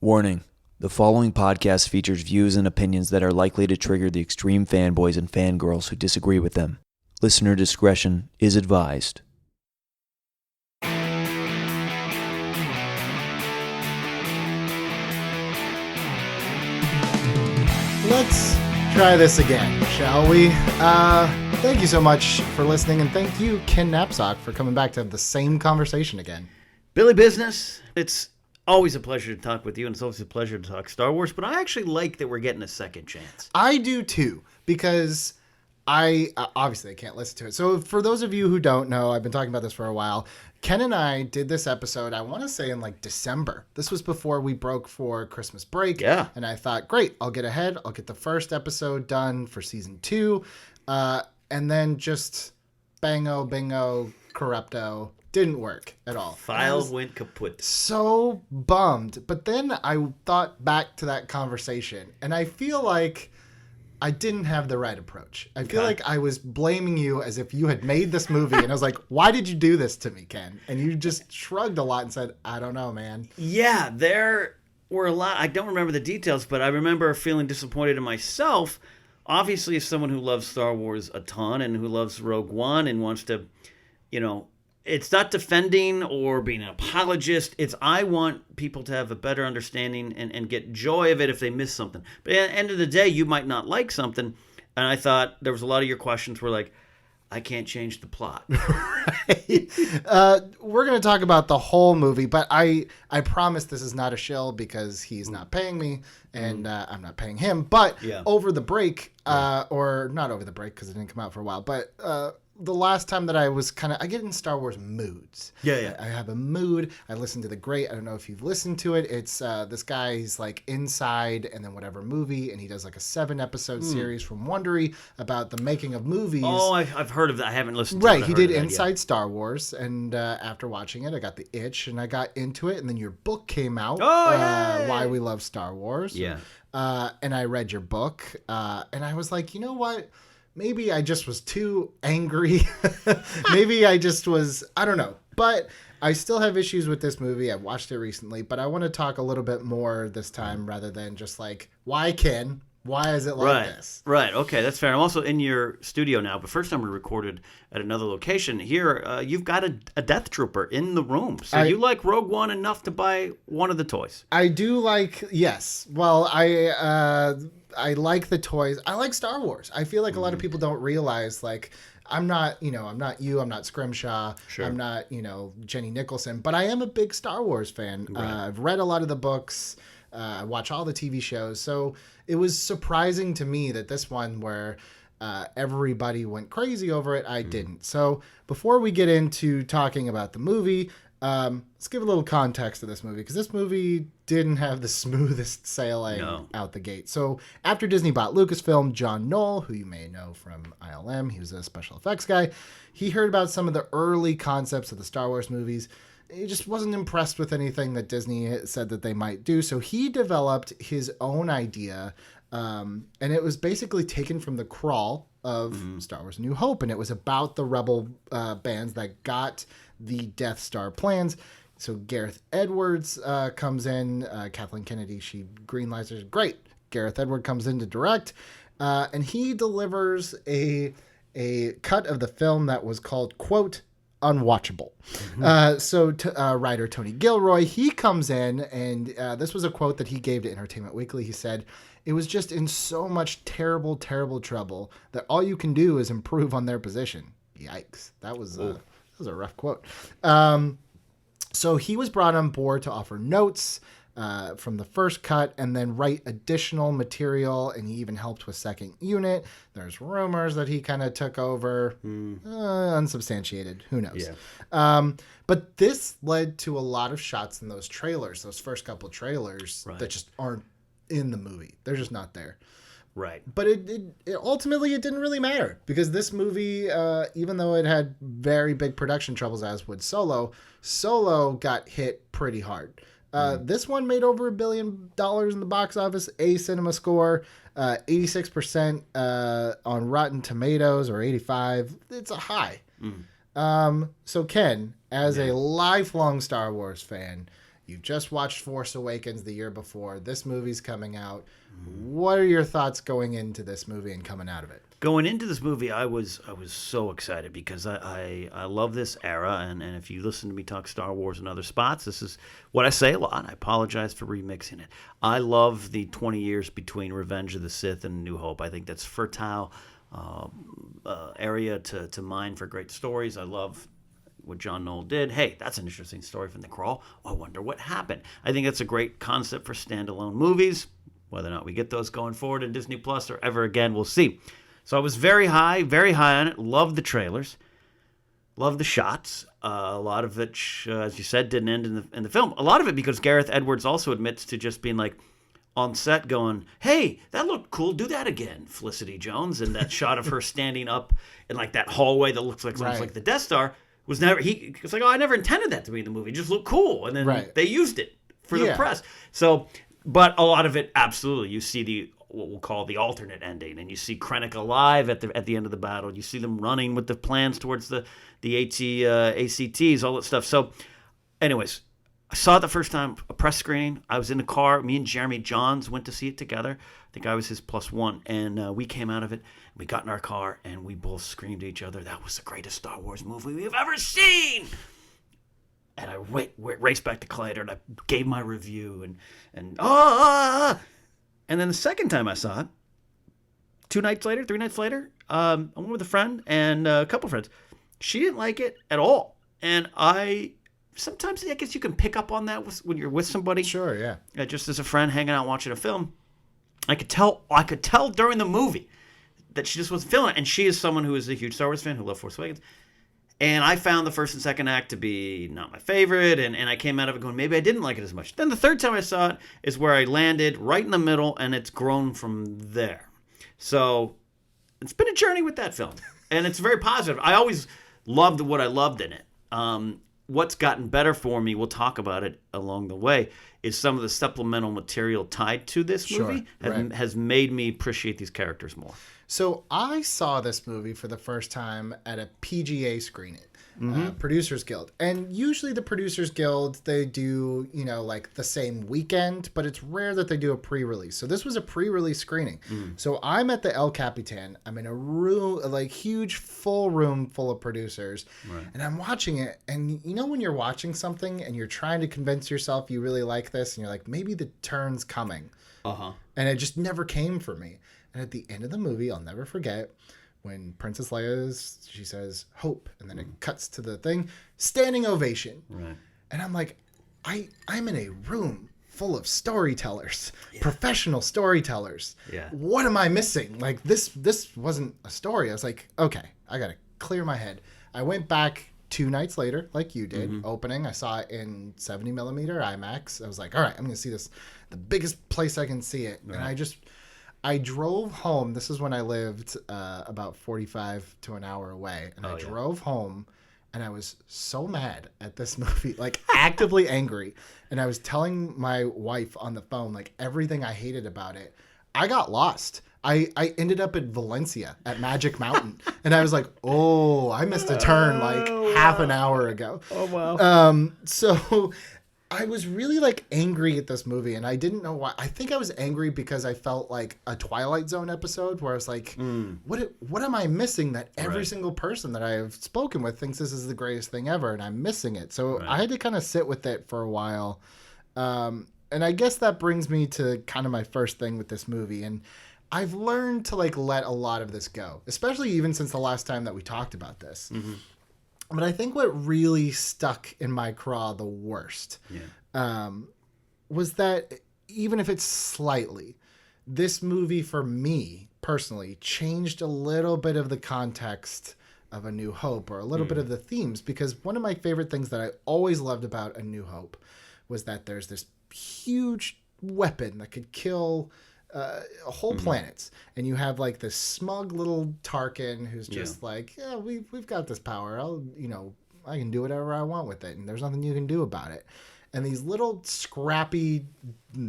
Warning. The following podcast features views and opinions that are likely to trigger the extreme fanboys and fangirls who disagree with them. Listener discretion is advised. Let's try this again, shall we? Thank you so much for listening, and thank you, Ken Napzok, for coming back to have the same conversation again. Billy Business, it's always a pleasure to talk with you, and it's always a pleasure to talk Star Wars, but I actually like that we're getting a second chance. I do too, because I can't listen to it. So for those of you who don't know, I've been talking about this for a while. Ken and I did this episode, I want to say in like December. This was before we broke for Christmas break. Yeah. And I thought, great, I'll get ahead. I'll get the first episode done for season 2. And then just bango, bingo, corrupto. Didn't work at all. File went kaput. So bummed. But then I thought back to that conversation, and I feel like I didn't have the right approach. I feel like I was blaming you as if you had made this movie, and I was like, why did you do this to me, Ken? And you just shrugged a lot and said, I don't know, man. Yeah, there were a lot. I don't remember the details, but I remember feeling disappointed in myself. Obviously, as someone who loves Star Wars a ton and who loves Rogue One and wants to, it's not defending or being an apologist. It's I want people to have a better understanding and get joy of it if they miss something. But at the end of the day, you might not like something. And I thought there was a lot of your questions were like, I can't change the plot. Right. We're going to talk about the whole movie, but I promise this is not a shill because he's not paying me and I'm not paying him. But over the break, or not over the break because it didn't come out for a while, but the last time that I was I get in Star Wars moods. Yeah. I have a mood. I listen to The Great. I don't know if you've listened to it. It's this guy, he's like Inside and then whatever movie, and he does like a 7-episode series from Wondery about the making of movies. Oh, I've heard of that. I haven't listened to it. Right, he did Inside Star Wars, and after watching it, I got the itch, and I got into it, and then your book came out, Why We Love Star Wars. Yeah. And I read your book, and I was like, you know what? Maybe I just was too angry. Maybe I just was, I don't know. But I still have issues with this movie. I watched it recently, but I want to talk a little bit more this time rather than just like, why Ken? Why is it like this? Right. Okay, that's fair. I'm also in your studio now, but first time we recorded at another location. Here, you've got a Death Trooper in the room. So you like Rogue One enough to buy one of the toys. I do like, yes. Well, I like the toys. I like Star Wars. I feel like a lot of people don't realize, like, I'm not you, I'm not Scrimshaw, sure. I'm not, Jenny Nicholson, but I am a big Star Wars fan. Right. I've read a lot of the books. I watch all the TV shows. So it was surprising to me that this one where everybody went crazy over it, I didn't. So before we get into talking about the movie, let's give a little context to this movie, because this movie didn't have the smoothest sailing out the gate. So after Disney bought Lucasfilm, John Knoll, who you may know from ILM, he was a special effects guy, he heard about some of the early concepts of the Star Wars movies. He just wasn't impressed with anything that Disney said that they might do. So he developed his own idea, and it was basically taken from the crawl of Star Wars A New Hope, and it was about the rebel bands that got the Death Star plans. So Gareth Edwards comes in. Kathleen Kennedy, she greenlights it. Great. Gareth Edwards comes in to direct, and he delivers a cut of the film that was called, quote, unwatchable. So writer Tony Gilroy, he comes in, and this was a quote that he gave to Entertainment Weekly. He said, "It was just in so much terrible, terrible trouble that all you can do is improve on their position." Yikes. That was a rough quote. So he was brought on board to offer notes from the first cut and then write additional material, and he even helped with second unit. There's rumors that he kind of took over. Unsubstantiated. Who knows? Yeah. But this led to a lot of shots in those trailers, those first couple trailers that just aren't in the movie. They're just not there. Right. But it ultimately, it didn't really matter, because this movie, even though it had very big production troubles, as would Solo got hit pretty hard. This one made over $1 billion in the box office, a cinema score, 86% on Rotten Tomatoes, or 85. It's a high. So Ken, as a lifelong Star Wars fan, You just watched Force Awakens the year before. This movie's coming out. What are your thoughts going into this movie and coming out of it? Going into this movie, I was so excited because I love this era, and if you listen to me talk Star Wars in other spots, this is what I say a lot. I apologize for remixing it. I love the 20 years between Revenge of the Sith and New Hope. I think that's fertile area to mine for great stories. I love what John Knoll did. Hey, that's an interesting story from the crawl. I wonder what happened. I think that's a great concept for standalone movies. Whether or not we get those going forward in Disney Plus or ever again, we'll see. So I was very high on it. Loved the trailers. Loved the shots. A lot of it, as you said, didn't end in the film. A lot of it because Gareth Edwards also admits to just being like on set going, hey, that looked cool. Do that again, Felicity Jones. And that shot of her standing up in like that hallway that looks like almost like the Death Star was never, he was like, oh, I never intended that to be in the movie. It just looked cool. And then they used it for the press. So, but a lot of it, absolutely. You see what we'll call the alternate ending, and you see Krennic alive at the end of the battle. You see them running with the plans towards the ACTs, all that stuff. So, anyways, I saw it the first time, a press screening. I was in the car. Me and Jeremy Johns went to see it together. I think I was his +1, and we came out of it. We got in our car, and we both screamed at each other, "That was the greatest Star Wars movie we've ever seen!" And I raced back to Clayton, and I gave my review, and then the second time I saw it, 3 nights later, I went with a friend and a couple friends. She didn't like it at all. And sometimes I guess you can pick up on that when you're with somebody. Sure, yeah. Just as a friend hanging out watching a film. I could tell during the movie that she just wasn't feeling it. And she is someone who is a huge Star Wars fan who loved Force Awakens. And I found the first and second act to be not my favorite, and I came out of it going, maybe I didn't like it as much. Then the third time I saw it is where I landed right in the middle, and it's grown from there. So it's been a journey with that film, and it's very positive. I always loved what I loved in it. What's gotten better for me, we'll talk about it along the way, is some of the supplemental material tied to this movie has made me appreciate these characters more. So I saw this movie for the first time at a PGA screening, Producers Guild. And usually the Producers Guild, they do, like the same weekend, but it's rare that they do a pre-release. So this was a pre-release screening. So I'm at the El Capitan. I'm in a room, like huge full room full of producers. And I'm watching it. And when you're watching something and you're trying to convince yourself you really like this, and you're like, maybe the turn's coming. And it just never came for me. And at the end of the movie, I'll never forget when Princess Leia she says, "Hope," and then it cuts to the thing, standing ovation. And I'm like, I'm in a room full of storytellers, professional storytellers. What am I missing? Like this wasn't a story. I was like, okay, I got to clear my head. I went back 2 nights later, like you did, opening. I saw it in 70 millimeter IMAX. I was like, all right, I'm going to see this, the biggest place I can see it. And I drove home. This is when I lived about 45 to an hour away. And I drove home, and I was so mad at this movie, like actively angry. And I was telling my wife on the phone, like everything I hated about it. I got lost. I ended up at Valencia at Magic Mountain. And I was like, oh, I missed a turn like half an hour ago. Oh, wow. So I was really like angry at this movie, and I didn't know why. I think I was angry because I felt like a Twilight Zone episode where I was like, what am I missing that every single person that I have spoken with thinks this is the greatest thing ever, and I'm missing it. So I had to kind of sit with it for a while. And I guess that brings me to kind of my first thing with this movie. And I've learned to like let a lot of this go, especially even since the last time that we talked about this. But I think what really stuck in my craw the worst was that even if it's slightly, this movie for me personally changed a little bit of the context of A New Hope, or a little bit of the themes, because one of my favorite things that I always loved about A New Hope was that there's this huge weapon that could kill whole planets, and you have like this smug little Tarkin who's just like, yeah, we've got this power. I can do whatever I want with it, and there's nothing you can do about it. And these little scrappy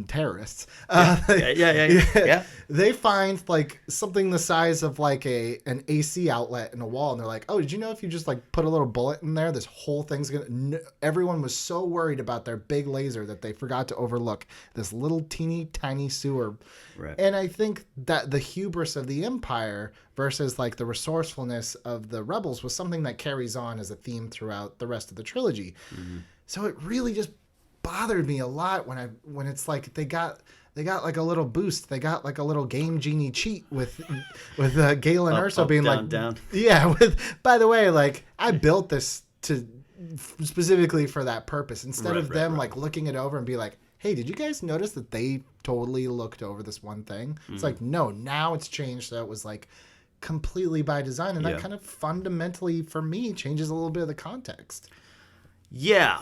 terrorists. Yeah. They find like something the size of like an AC outlet in a wall, and they're like, "Oh, did you know if you just like put a little bullet in there, this whole thing's gonna?" No, everyone was so worried about their big laser that they forgot to overlook this little teeny tiny sewer. Right. And I think that the hubris of the Empire versus like the resourcefulness of the rebels was something that carries on as a theme throughout the rest of the trilogy. Mm-hmm. So it really just bothered me a lot when it's like they got like a little boost. They got like a little Game Genie cheat with Galen Erso being down, like, down. Yeah. By the way, like I built this to specifically for that purpose. Instead of them like looking it over and be like, hey, did you guys notice that they totally looked over this one thing? It's like, no, now it's changed. So it was like completely by design. And that kind of fundamentally, for me, changes a little bit of the context. Yeah.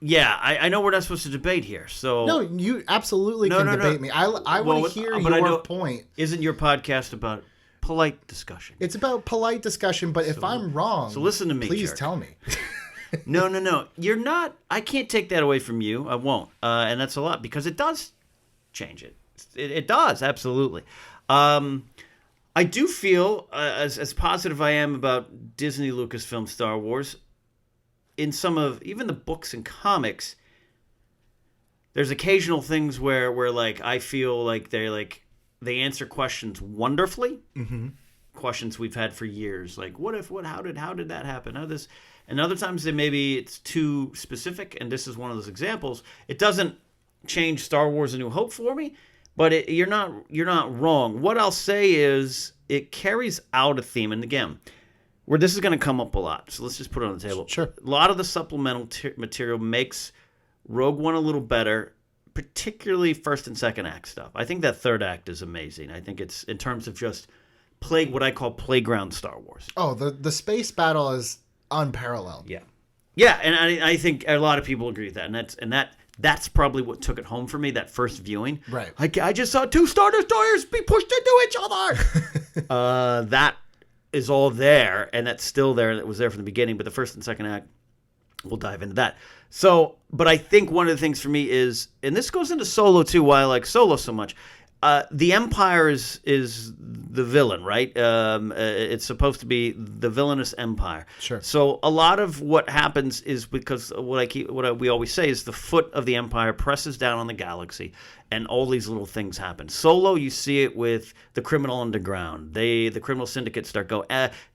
Yeah, I know we're not supposed to debate here, so... No, you absolutely can debate me. I want to hear your point. Isn't your podcast about polite discussion? It's about polite discussion, but if I'm wrong... So listen to me, please jerk. tell me. No. You're not... I can't take that away from you. I won't. And that's a lot, because it does change it. It does, absolutely. I do feel, as positive I am about Disney, Lucasfilm, Star Wars... in some of even the books and comics, there's occasional things where like I feel like they answer questions wonderfully. Mm-hmm. Questions we've had for years, like how did that happen? How this, and other times maybe it's too specific, and this is one of those examples. It doesn't change Star Wars: A New Hope for me, but you're not wrong. What I'll say is it carries out a theme, and again, where this is going to come up a lot, so let's just put it on the table. Sure. A lot of the supplemental material makes Rogue One a little better, particularly first and second act stuff. I think that third act is amazing. I think it's in terms of just what I call playground Star Wars. Oh, the space battle is unparalleled. Yeah, and I think a lot of people agree with that, and that's probably what took it home for me, that first viewing. Right. I just saw two Star Destroyers be pushed into each other. That is all there, and that's still there, and it was there from the beginning, but the first and second act, we'll dive into that. So, but I think one of the things for me is, and this goes into Solo too, why I like Solo so much, the Empire is the villain, right? It's supposed to be the villainous Empire. Sure. So a lot of what happens is because we always say is the foot of the Empire presses down on the galaxy, and all these little things happen. Solo, you see it with the criminal underground. The criminal syndicates start going.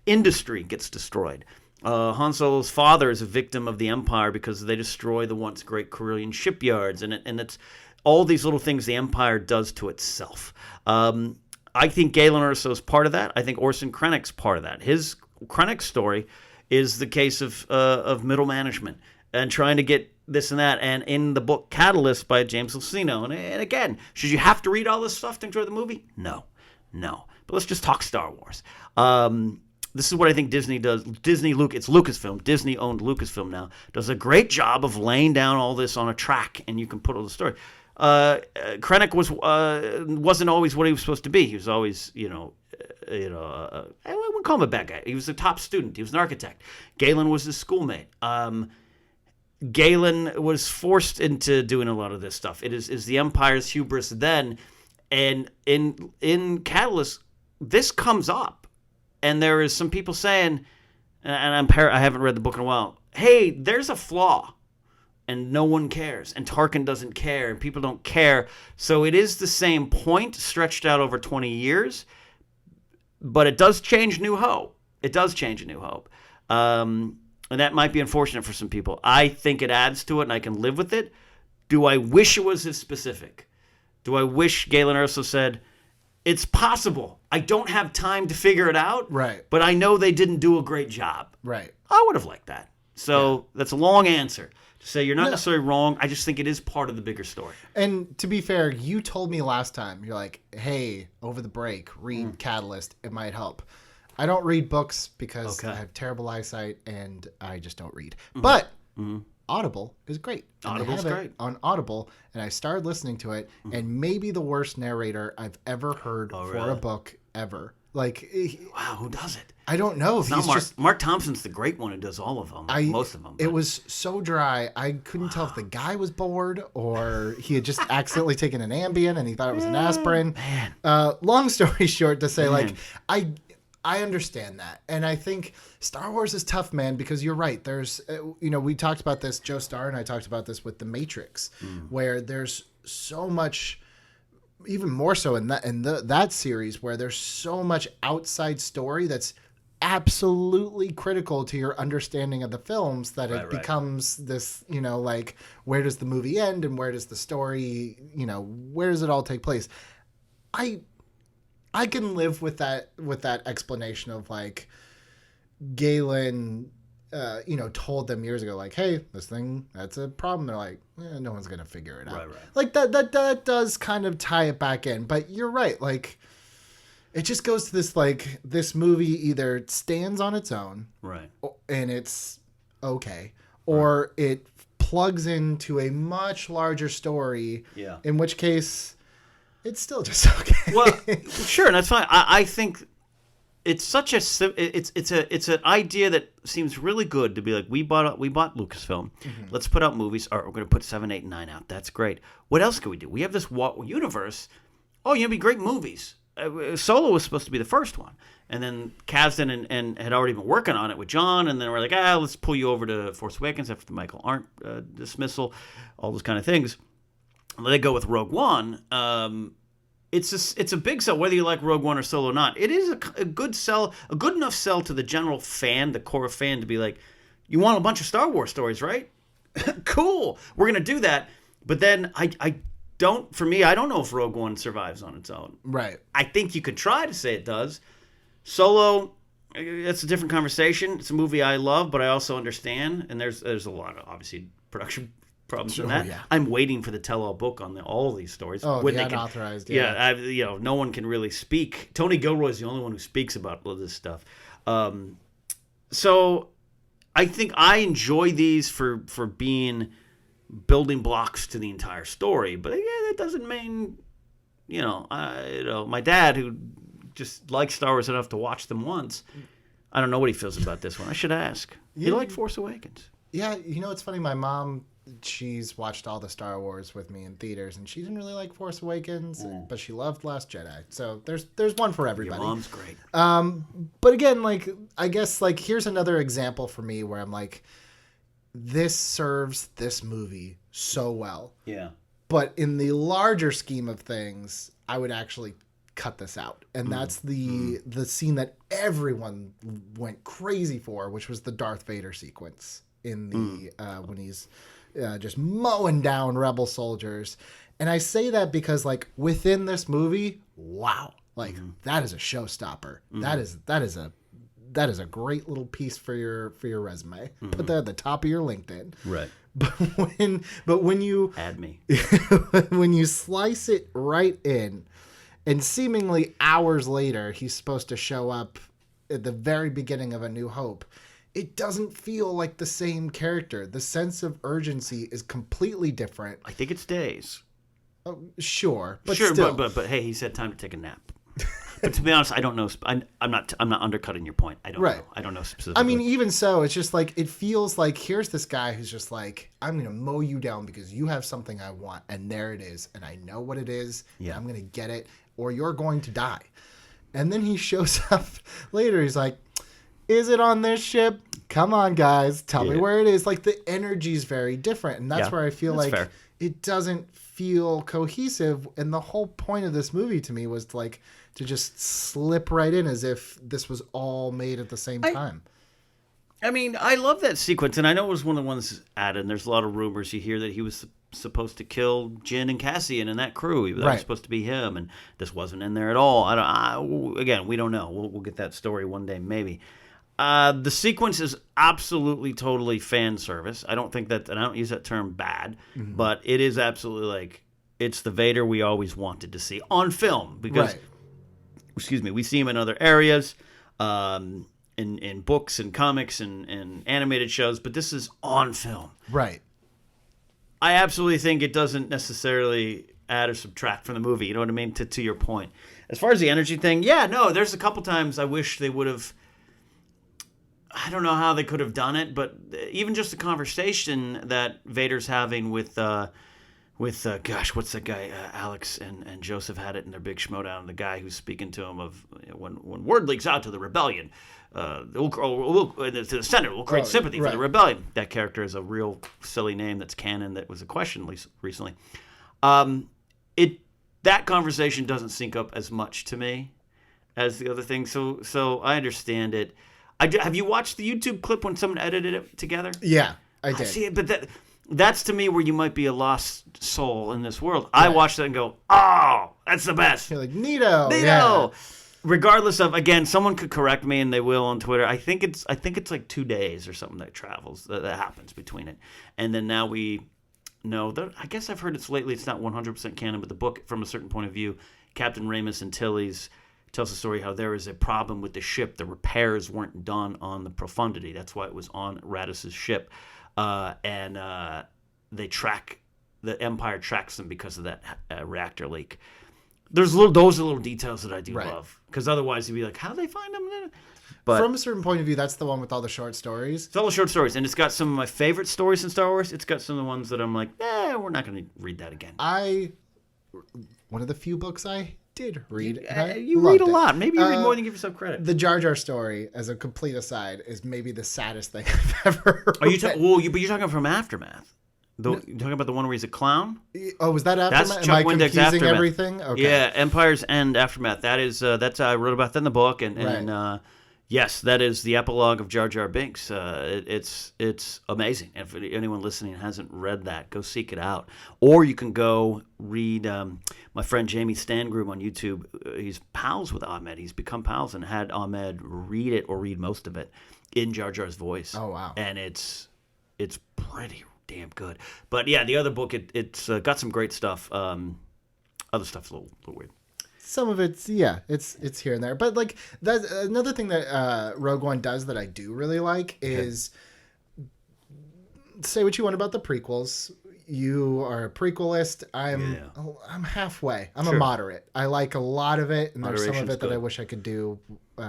Industry gets destroyed. Han Solo's father is a victim of the Empire because they destroy the once great Corellian shipyards, and it's all these little things the Empire does to itself. I think Galen Erso is part of that. I think Orson Krennic's part of that. His Krennic story is the case of middle management and trying to get this and that. And in the book Catalyst by James Luceno, and again, should you have to read all this stuff to enjoy the movie? No. But let's just talk Star Wars. This is what I think Disney does. It's Lucasfilm. Disney-owned Lucasfilm now. Does a great job of laying down all this on a track, and you can put all the story. Krennic wasn't always what he was supposed to be. He was always, I wouldn't call him a bad guy. He was a top student. He was an architect. Galen was his schoolmate. Galen was forced into doing a lot of this stuff. It is the Empire's hubris then, and in Catalyst, this comes up, and there is some people saying, and I haven't read the book in a while. Hey, there's a flaw. And no one cares, and Tarkin doesn't care, and people don't care. So it is the same point stretched out over 20 years, but it does change New Hope. It does change a New Hope. And that might be unfortunate for some people. I think it adds to it, and I can live with it. Do I wish it was as specific? Do I wish Galen Erso said, it's possible. I don't have time to figure it out, right? But I know they didn't do a great job. Right. I would have liked that. So that's a long answer. So you're not necessarily wrong. I just think it is part of the bigger story. And to be fair, you told me last time, you're like, hey, over the break, read Catalyst. It might help. I don't read books because I have terrible eyesight and I just don't read. Mm-hmm. But Audible is great. Audible's great. On Audible, and I started listening to it, and maybe the worst narrator I've ever heard for a book ever. Like, Wow, who does it? I don't know. It's not Mark. Mark Thompson's the great one who does all of them, most of them. But. It was so dry. I couldn't tell if the guy was bored or he had just accidentally taken an Ambien and he thought it was an aspirin. Man. Long story short, to say, like, I understand that. And I think Star Wars is tough, man, because you're right. There's, we talked about this, Joe Starr and I talked about this with The Matrix, where there's so much, even more so in that series, where there's so much outside story that's absolutely critical to your understanding of the films that it becomes this, like, where does the movie end and where does the story, where does it all take place? I can live with that explanation of, like, Galen, told them years ago, like, hey, this thing, that's a problem. They're like, no one's going to figure it out. Right. Like, that does kind of tie it back in. But you're right. Like, it just goes to this, like, this movie either stands on its own. Right. And it's okay. Or it plugs into a much larger story. Yeah. In which case, it's still just okay. Well, sure, and that's fine. I think it's such it's an idea that seems really good to be like, we bought Lucasfilm. Mm-hmm. Let's put out movies. All right, we're going to put 7, 8, and 9 out. That's great. What else can we do? We have this universe. Oh, it'd be great movies. Solo was supposed to be the first one, and then Kasdan and had already been working on it with John, and then we're like, let's pull you over to Force Awakens after the Michael Arndt dismissal, all those kind of things. Let it go with Rogue One. It's a big sell, whether you like Rogue One or Solo or not. It is a good sell, a good enough sell to the general fan, the core fan, to be like, you want a bunch of Star Wars stories, right? Cool, we're gonna do that. But then I don't know if Rogue One survives on its own. Right. I think you could try to say it does. Solo, that's a different conversation. It's a movie I love, but I also understand, and there's a lot of, obviously, production problems in that. Yeah. I'm waiting for the tell-all book on all these stories. Oh, the unauthorized. Yeah, no one can really speak. Tony Gilroy's the only one who speaks about all this stuff. So I think I enjoy these for being building blocks to the entire story. But that doesn't mean, my dad, who just likes Star Wars enough to watch them once, I don't know what he feels about this one. I should ask. He liked Force Awakens. Yeah, it's funny. My mom, she's watched all the Star Wars with me in theaters, and she didn't really like Force Awakens, but she loved Last Jedi. So there's one for everybody. Your mom's great. But again, like, I guess, like, here's another example for me where I'm like, this serves this movie so well. Yeah. But in the larger scheme of things, I would actually cut this out. And that's the scene that everyone went crazy for, which was the Darth Vader sequence in the when he's just mowing down rebel soldiers. And I say that because, like, within this movie, wow, like, that is a showstopper. That is a great little piece for your resume. Put that at the top of your LinkedIn. Right. But when you add me, when you slice it right in, and seemingly hours later he's supposed to show up at the very beginning of A New Hope, it doesn't feel like the same character. The sense of urgency is completely different. I think it's days. Oh, sure, but still. But hey, he said time to take a nap. But to be honest, I don't know. I'm not undercutting your point. I don't know. I don't know specifically. I mean, even so, it's just like, it feels like here's this guy who's just like, I'm going to mow you down because you have something I want, and there it is, and I know what it is, and I'm going to get it, or you're going to die. And then he shows up later. He's like, is it on this ship? Come on, guys. Tell me where it is. Like, the energy is very different, and that's where I feel like fair. It doesn't feel cohesive. And the whole point of this movie to me was to just slip right in as if this was all made at the same time. I mean, I love that sequence, and I know it was one of the ones added, and there's a lot of rumors you hear that he was supposed to kill Jyn and Cassian and that crew. That was supposed to be him, and this wasn't in there at all. Again, we don't know. We'll get that story one day, maybe. The sequence is absolutely, totally fan service. I don't think that, and I don't use that term bad, but it is absolutely like, it's the Vader we always wanted to see on film, because... Right. Excuse me, we see him in other areas, in books and comics and animated shows, but this is on film. Right. I absolutely think it doesn't necessarily add or subtract from the movie. You know what I mean? To your point. As far as the energy thing, yeah, no, there's a couple times I wish they would have. I don't know how they could have done it, but even just the conversation that Vader's having with gosh, what's that guy? Alex and Joseph had it in their big schmodown. The guy who's speaking to him of when word leaks out to the rebellion, to the Senate, will create sympathy for the rebellion. That character is a real silly name that's canon. That was a question recently. That conversation doesn't sync up as much to me as the other thing. So I understand it. Have you watched the YouTube clip when someone edited it together? Yeah, I did. See it, but that's to me where you might be a lost soul in this world. Right. I watch that and go, oh, that's the best. You're like, Neato. Yeah. Regardless of, again, someone could correct me and they will on Twitter. I think it's like 2 days or something that happens between it. And then now we know that, I guess I've heard it's not 100% canon, but the book, from a certain point of view, Captain Ramus Antilles tells the story how there is a problem with the ship. The repairs weren't done on the Profundity. That's why it was on Radiss's ship. And the Empire tracks them because of that reactor leak. Those are little details that I do love, because otherwise you'd be like, how do they find them? But from a certain point of view, that's the one with all the short stories. It's all the short stories, and it's got some of my favorite stories in Star Wars. It's got some of the ones that I'm like, we're not going to read that again. One of the few books I did read. You read a lot. Maybe you read more than you give yourself credit. The Jar Jar story, as a complete aside, is maybe the saddest thing I've ever read. Are you but you're talking from Aftermath. You're talking about the one where he's a clown? Oh, was that Aftermath? That's Chuck Wendig's confusing Aftermath. Everything? Okay. Yeah, Empire's End Aftermath. That is I wrote about that in the book, and yes, that is the epilogue of Jar Jar Binks. It's amazing. If anyone listening hasn't read that, go seek it out. Or you can go read my friend Jamie Stangroom on YouTube. He's pals with Ahmed. He's become pals and had Ahmed read it or read most of it in Jar Jar's voice. Oh, wow. And it's pretty damn good. But yeah, the other book, it's got some great stuff. Other stuff's a little weird. Some of it's it's here and there, but like that's another thing that Rogue One does that I do really like is say what you want about the prequels. You are a prequelist. I'm halfway. I'm a moderate. I like a lot of it, and there's some of it that I wish I could do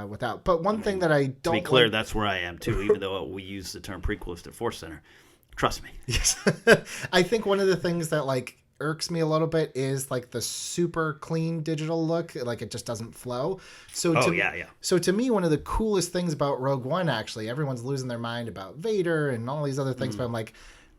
without. But one thing that I don't to be clear, that's where I am too. Even though we use the term prequelist at Force Center, trust me. Yes, I think one of the things that like irks me a little bit is like the super clean digital look, like it just doesn't flow. So to me, one of the coolest things about Rogue One, actually, everyone's losing their mind about Vader and all these other things, but I'm like,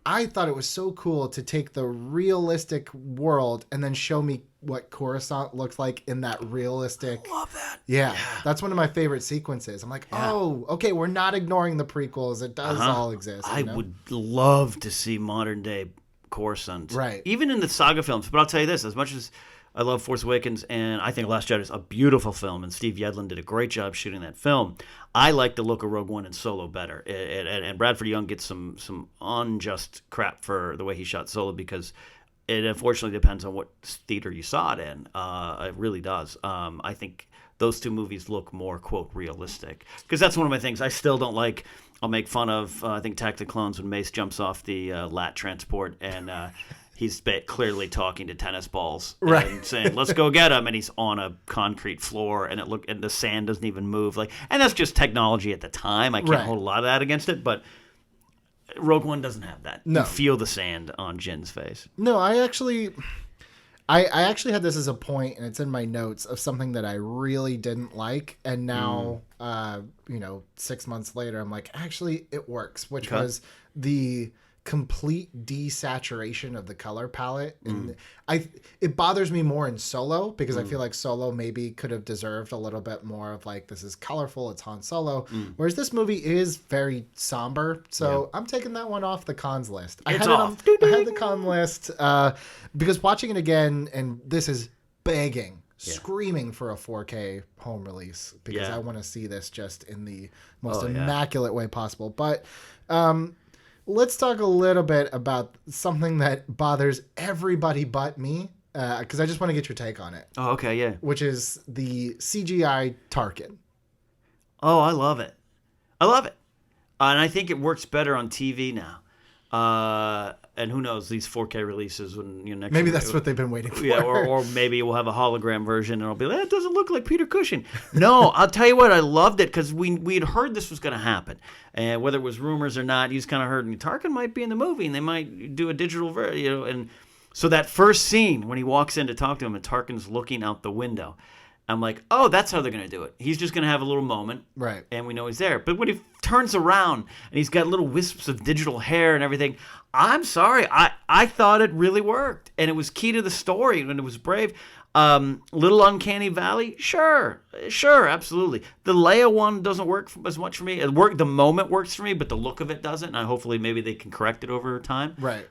I thought it was so cool to take the realistic world and then show me what Coruscant looks like in that realistic. I love that. Yeah, that's one of my favorite sequences. I'm like, oh, okay, we're not ignoring the prequels. It does all exist. I would love to see modern day Coruscant, right? Even in the saga films. But I'll tell you this: as much as I love Force Awakens and I think Last Jedi is a beautiful film, and Steve Yedlin did a great job shooting that film, I like the look of Rogue One and Solo better. And Bradford Young gets some unjust crap for the way he shot Solo, because it unfortunately depends on what theater you saw it in. It really does. I think those two movies look more, quote, realistic. Because that's one of my things I still don't like. I'll make fun of, I think, Attack of the Clones when Mace jumps off the LAT transport and he's clearly talking to tennis balls and saying, let's go get him. And he's on a concrete floor and and the sand doesn't even move. And that's just technology at the time. I can't hold a lot of that against it, but Rogue One doesn't have that. No. You feel the sand on Jin's face. No, I actually had this as a point, and it's in my notes, of something that I really didn't like, and now 6 months later I'm like, actually it works, which was the complete desaturation of the color palette. And it bothers me more in Solo, because I feel like Solo maybe could have deserved a little bit more of like, this is colorful, it's Han Solo, whereas this movie is very somber. So I'm taking that one off the cons list. I had the con list because watching it again, and this is begging, screaming for a 4K home release, because I want to see this just in the most immaculate way possible. But let's talk a little bit about something that bothers everybody but me, because I just want to get your take on it. Oh, okay, yeah. Which is the CGI Tarkin. Oh, I love it. And I think it works better on TV now. And who knows, these 4K releases when next Maybe year, that's what they've been waiting for. Yeah, or maybe we'll have a hologram version and it'll be like, it doesn't look like Peter Cushing. No, I'll tell you what, I loved it because we had heard this was going to happen. And whether it was rumors or not, you just kind of heard Tarkin might be in the movie and they might do a digital version, and so that first scene when he walks in to talk to him and Tarkin's looking out the window, I'm like, oh, that's how they're going to do it. He's just going to have a little moment. Right. And we know he's there. But when he turns around and he's got little wisps of digital hair and everything, I'm sorry. I thought it really worked. And it was key to the story and it was brave. Little Uncanny Valley? Sure, absolutely. The Leia one doesn't work as much for me. The moment works for me, but the look of it doesn't. And hopefully maybe they can correct it over time. Right.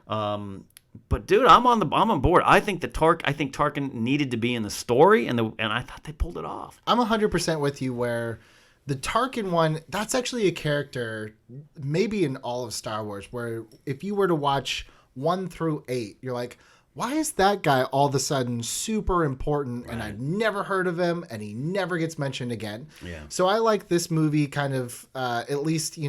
But dude, I'm on board. I think Tarkin needed to be in the story, and I thought they pulled it off. I'm 100% with you. Where the Tarkin one, that's actually a character, maybe in all of Star Wars, where if you were to watch 1 through 8, you're like, why is that guy all of a sudden super important and I've never heard of him and he never gets mentioned again? Yeah. So I like this movie kind of, at least,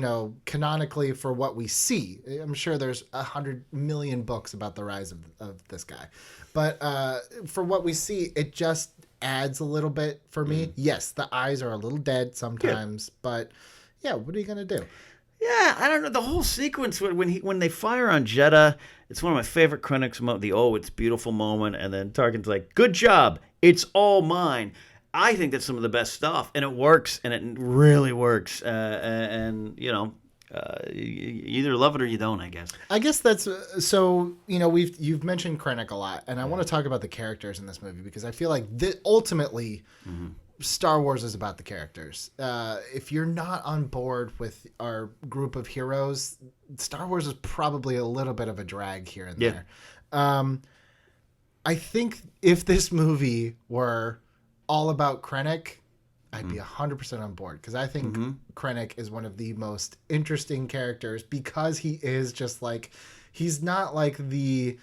canonically for what we see. I'm sure there's 100 million books about the rise of this guy. But for what we see, it just adds a little bit for me. Yes, the eyes are a little dead sometimes, but yeah, what are you going to do? Yeah, I don't know. The whole sequence when they fire on Jeddah, it's one of my favorite Krennic's it's beautiful moment, and then Tarkin's like, "Good job, it's all mine." I think that's some of the best stuff, and it works, and it really works. And you either love it or you don't, I guess. I guess that's so. You've mentioned Krennic a lot, and I want to talk about the characters in this movie because I feel like ultimately. Mm-hmm. Star Wars is about the characters. If you're not on board with our group of heroes, Star Wars is probably a little bit of a drag here and there. I think if this movie were all about Krennic, I'd be 100% on board because I think Krennic is one of the most interesting characters because he is just like, he's not like the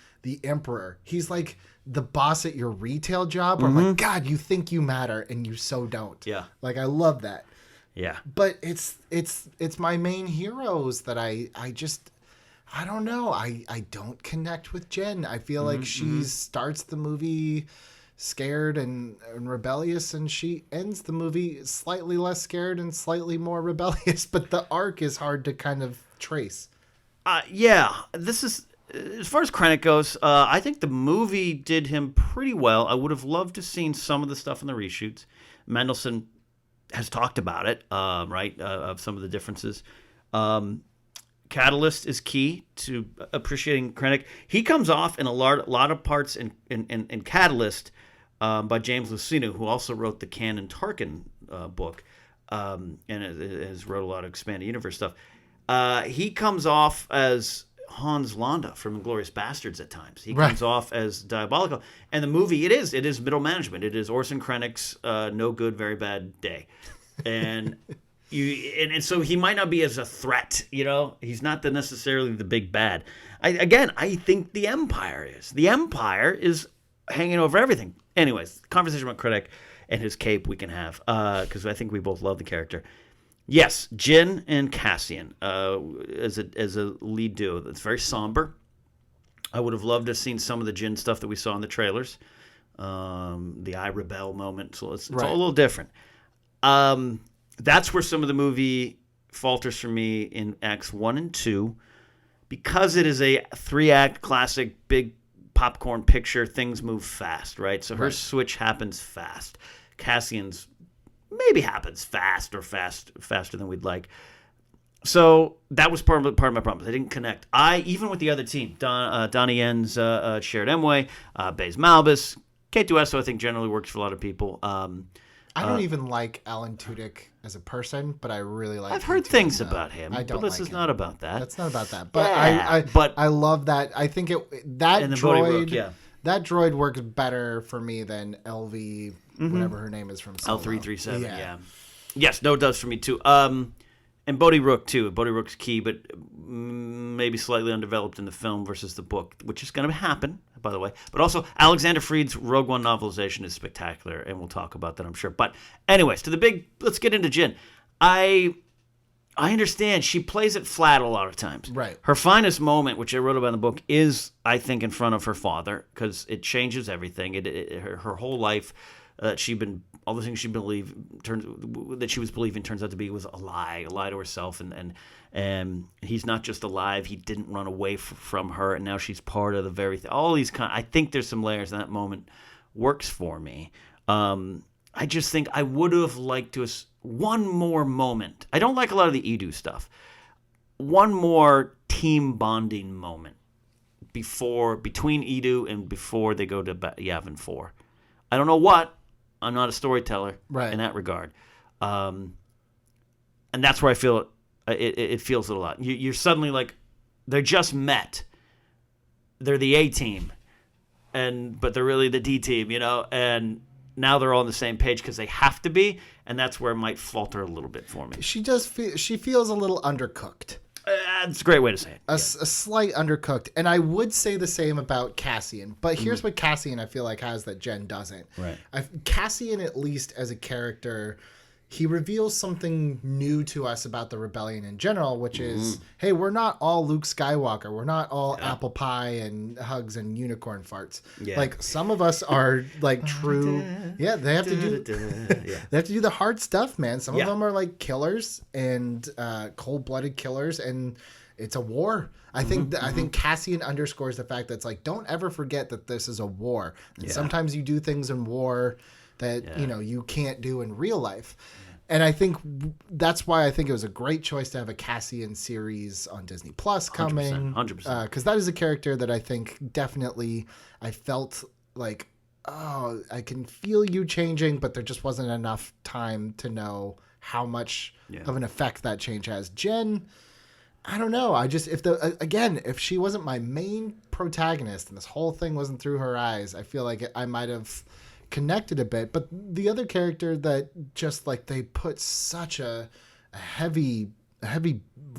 emperor. He's like the boss at your retail job where I'm like, God, you think you matter and you so don't. Yeah. Like, I love that. Yeah. But it's my main heroes that I don't know. I don't connect with Jen. I feel like she starts the movie scared and rebellious, and she ends the movie slightly less scared and slightly more rebellious, but the arc is hard to kind of trace. This is, as far as Krennic goes, I think the movie did him pretty well. I would have loved to have seen some of the stuff in the reshoots. Mendelsohn has talked about it, of some of the differences. Catalyst is key to appreciating Krennic. He comes off in a lot of parts in Catalyst by James Luceno, who also wrote the Canon Tarkin book and has wrote a lot of expanded universe stuff. He comes off as Hans Landa from Inglourious Bastards at times. He comes off as diabolical. And the movie, it is middle management. It is Orson Krennic's no good, very bad day. And and so he might not be as a threat, He's not necessarily the big bad. I think the Empire is. The Empire is hanging over everything. Anyways, conversation about Krennic and his cape we can have, because I think we both love the character. Yes, Jyn and Cassian as a lead duo. That's very somber. I would have loved to have seen some of the Jyn stuff that we saw in the trailers. The I Rebel moment. So it's all a little different. That's where some of the movie falters for me in Acts 1 and 2. Because it is a 3-act classic, big popcorn picture, things move fast, right? So her switch happens fast. Cassian's maybe happens faster than we'd like. So that was part of my problem. I didn't connect. Even with the other team, Donnie Yen's Shared Emway, Baze Malbus, K2SO, I think generally works for a lot of people. I don't even like Alan Tudyk as a person, but I really like. I've heard things about him, but this is not about that. That's not about that. But I love that. I think that droid works better for me than LV, whatever her name is from Solo. L337. Yeah. Yes, no, it does for me too. And Bodhi Rook too. Bodhi Rook's key, but maybe slightly undeveloped in the film versus the book, which is going to happen, by the way. But also, Alexander Freed's Rogue One novelization is spectacular, and we'll talk about that, I'm sure. But anyways, let's get into Jyn. I I understand. She plays it flat a lot of times. Right. Her finest moment, which I wrote about in the book, is, I think, in front of her father, because it changes everything. Her whole life, all the things that she was believing turns out to be was a lie to herself, and he's not just alive. He didn't run away from her, and now she's part of the very thing. All these I think there's some layers, and that moment works for me. I just think I would have liked to one more moment. I don't like a lot of the Edu stuff. One more team bonding moment between Edu and before they go to Yavin 4. I don't know what. I'm not a storyteller in that regard. And that's where I feel it feels it a lot. You're suddenly like, they're just met. They're the A team, but they're really the D team, and now they're all on the same page because they have to be, and that's where it might falter a little bit for me. She feels a little undercooked. That's a great way to say it. A slight undercooked. And I would say the same about Cassian. But here's what Cassian, I feel like, has that Jen doesn't. Right. Cassian, at least as a character, he reveals something new to us about the rebellion in general, which is, hey, we're not all Luke Skywalker. We're not all apple pie and hugs and unicorn farts. Yeah. Like, some of us are like true. Yeah, they have to do. They have to do the hard stuff, man. Some of them are like killers and cold-blooded killers, and it's a war. I think Cassian underscores the fact that it's like, don't ever forget that this is a war. And sometimes you do things in war that you can't do in real life. And I think that's why I think it was a great choice to have a Cassian series on Disney Plus coming. 100%. Because that is a character that I think definitely I felt like, oh, I can feel you changing, but there just wasn't enough time to know how much of an effect that change has. Jen, I don't know. If she wasn't my main protagonist and this whole thing wasn't through her eyes, I feel like I might have connected a bit. But the other character that just like they put such a heavy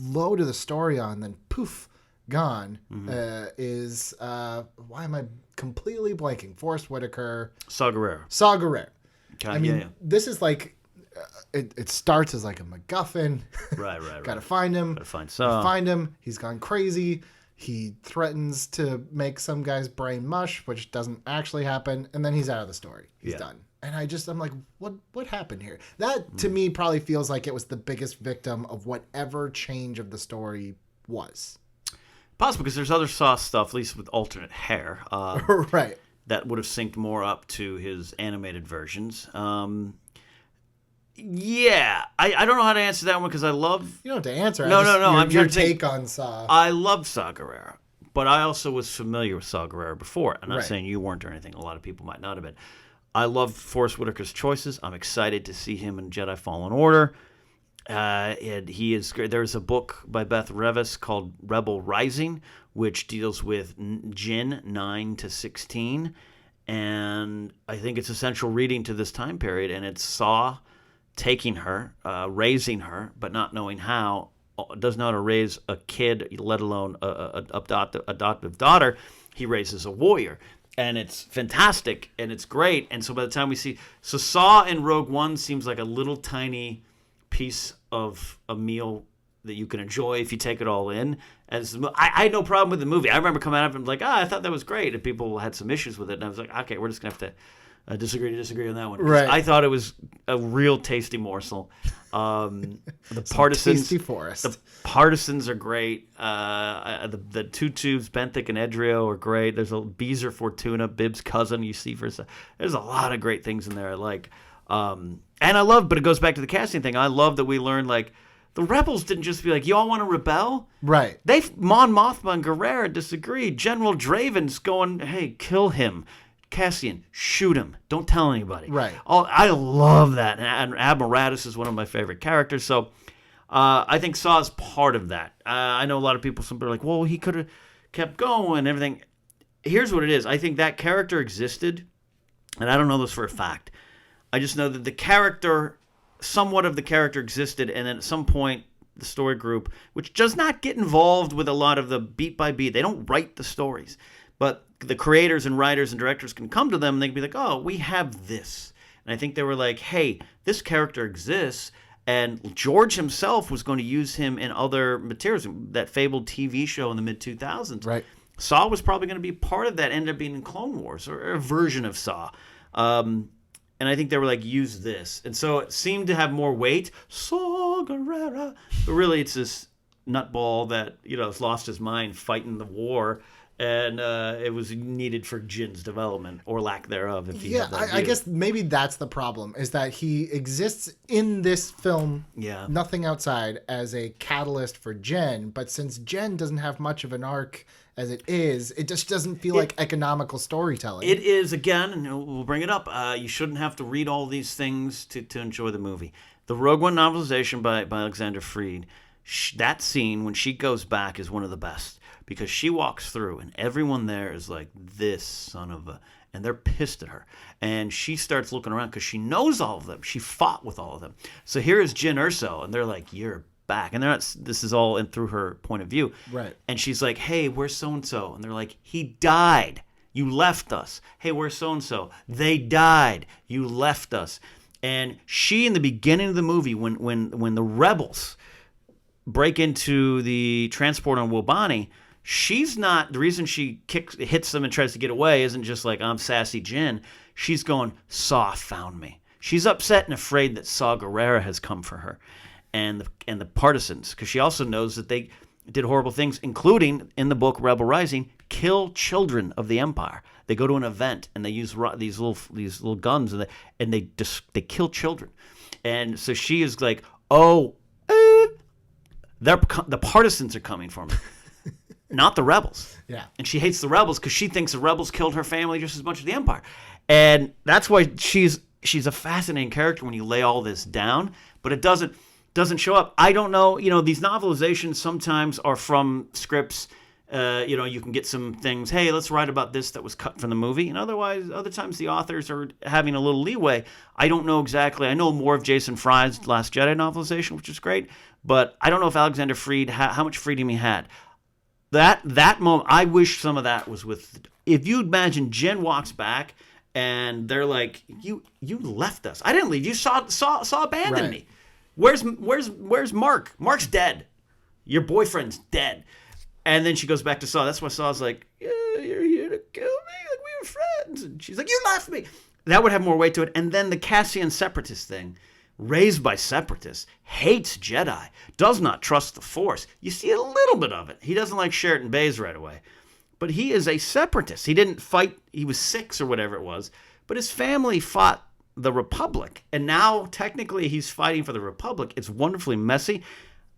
load of the story on, then poof, gone, is why am I completely blanking? Forrest Whitaker. Saw Gerrera. Okay, I mean, this is like it starts as like a MacGuffin. Right. Gotta find him. Gotta find Saw. Find him. He's gone crazy. He threatens to make some guy's brain mush, which doesn't actually happen, and then he's out of the story. He's done. And I'm like, what happened here? That, to me, probably feels like it was the biggest victim of whatever change of the story was. Possible, because there's other Saw stuff, at least with alternate hair. Right. That would have synced more up to his animated versions. Yeah, I don't know how to answer that one because I love... You don't have to answer. No. I'm your take on Saw. I love Saw Gerrera, but I also was familiar with Saw Gerrera before. I'm not saying you weren't or anything. A lot of people might not have been. I love Forrest Whitaker's choices. I'm excited to see him in Jedi Fallen Order. And he is great. There's a book by Beth Revis called Rebel Rising, which deals with Jin 9 to 16. And I think it's essential reading to this time period. And it's Saw taking her, raising her, but not knowing how, does not raise a kid, let alone an adoptive daughter. He raises a warrior. And it's fantastic, and it's great. And so by the time we see... So Saw in Rogue One seems like a little tiny piece of a meal that you can enjoy if you take it all in. I had no problem with the movie. I remember coming out and like, I thought that was great. And people had some issues with it. And I was like, okay, we're just going to have to disagree on that one. Right. I thought it was a real tasty morsel. The partisans, tasty forest. The partisans are great. The two tubes, Benthic and Edrio, are great. There's a Beezer Fortuna, Bib's cousin. You see there's a lot of great things in there. I like, and I love. But it goes back to the casting thing. I love that we learned like the rebels didn't just be like, y'all want to rebel? Right. Mon Mothma and Gerrera disagreed. General Draven's going, hey, kill him. Cassian, shoot him. Don't tell anybody. Right. I love that. And Admiral Raddus is one of my favorite characters. So I think Saw is part of that. I know a lot of people, some people are like, well, he could have kept going and everything. Here's what it is. I think that character existed, and I don't know this for a fact. I just know that the character, somewhat of the character existed, and then at some point, the story group, which does not get involved with a lot of the beat by beat. They don't write the stories. But the creators and writers and directors can come to them and they can be like, oh, we have this. And I think they were like, hey, this character exists And George himself was going to use him in other materials, that fabled TV show in the mid-2000s. Right. Saw was probably going to be part of that, ended up being in Clone Wars, or a version of Saw. And I think they were like, use this. And so it seemed to have more weight. Saw Gerrera. But really, it's this nutball that, has lost his mind fighting the war. And it was needed for Jin's development, or lack thereof. If you have that I guess maybe that's the problem, is that he exists in this film, nothing outside, as a catalyst for Jin. But since Jin doesn't have much of an arc as it is, it just doesn't feel like economical storytelling. It is, again, and we'll bring it up, you shouldn't have to read all these things to enjoy the movie. The Rogue One novelization by Alexander Freed, that scene when she goes back is one of the best. Because she walks through and everyone there is like, this son of a... And they're pissed at her. And she starts looking around because she knows all of them. She fought with all of them. So here is Jyn Erso, and they're like, you're back. And they're not, this is all in through her point of view. Right. And she's like, hey, where's so-and-so? And they're like, he died. You left us. Hey, where's so-and-so? They died. You left us. And she, in the beginning of the movie, when the rebels break into the transport on Wobani, she's not, the reason she hits them and tries to get away isn't just like, I'm sassy Jyn. She's going, Saw found me. She's upset and afraid that Saw Gerrera has come for her. And the partisans, because she also knows that they did horrible things, including, in the book Rebel Rising, kill children of the Empire. They go to an event and they use these little guns and they kill children. And so she is like, the partisans are coming for me. Not the rebels. Yeah. And she hates the rebels because she thinks the rebels killed her family just as much as the Empire. And that's why she's a fascinating character when you lay all this down, but it doesn't show up. I don't know, these novelizations sometimes are from scripts. You can get some things, hey, let's write about this that was cut from the movie. And other times the authors are having a little leeway. I don't know exactly. I know more of Jason Fry's Last Jedi novelization, which is great, but I don't know if Alexander Freed, how much freedom he had. That moment, I wish some of that was with. If you imagine Jyn walks back and they're like, "You left us. I didn't leave. You saw abandon me. Where's Mark? Mark's dead. Your boyfriend's dead." And then she goes back to Saw. That's why Saw's like, "Yeah, you're here to kill me. Like we were friends." And she's like, "You left me." That would have more weight to it. And then the Cassian Separatist thing. Raised by Separatists, hates Jedi, does not trust the Force. You see a little bit of it. He doesn't like Sheraton Bays right away. But he is a Separatist. He didn't fight, he was 6 or whatever it was. But his family fought the Republic. And now, technically, he's fighting for the Republic. It's wonderfully messy.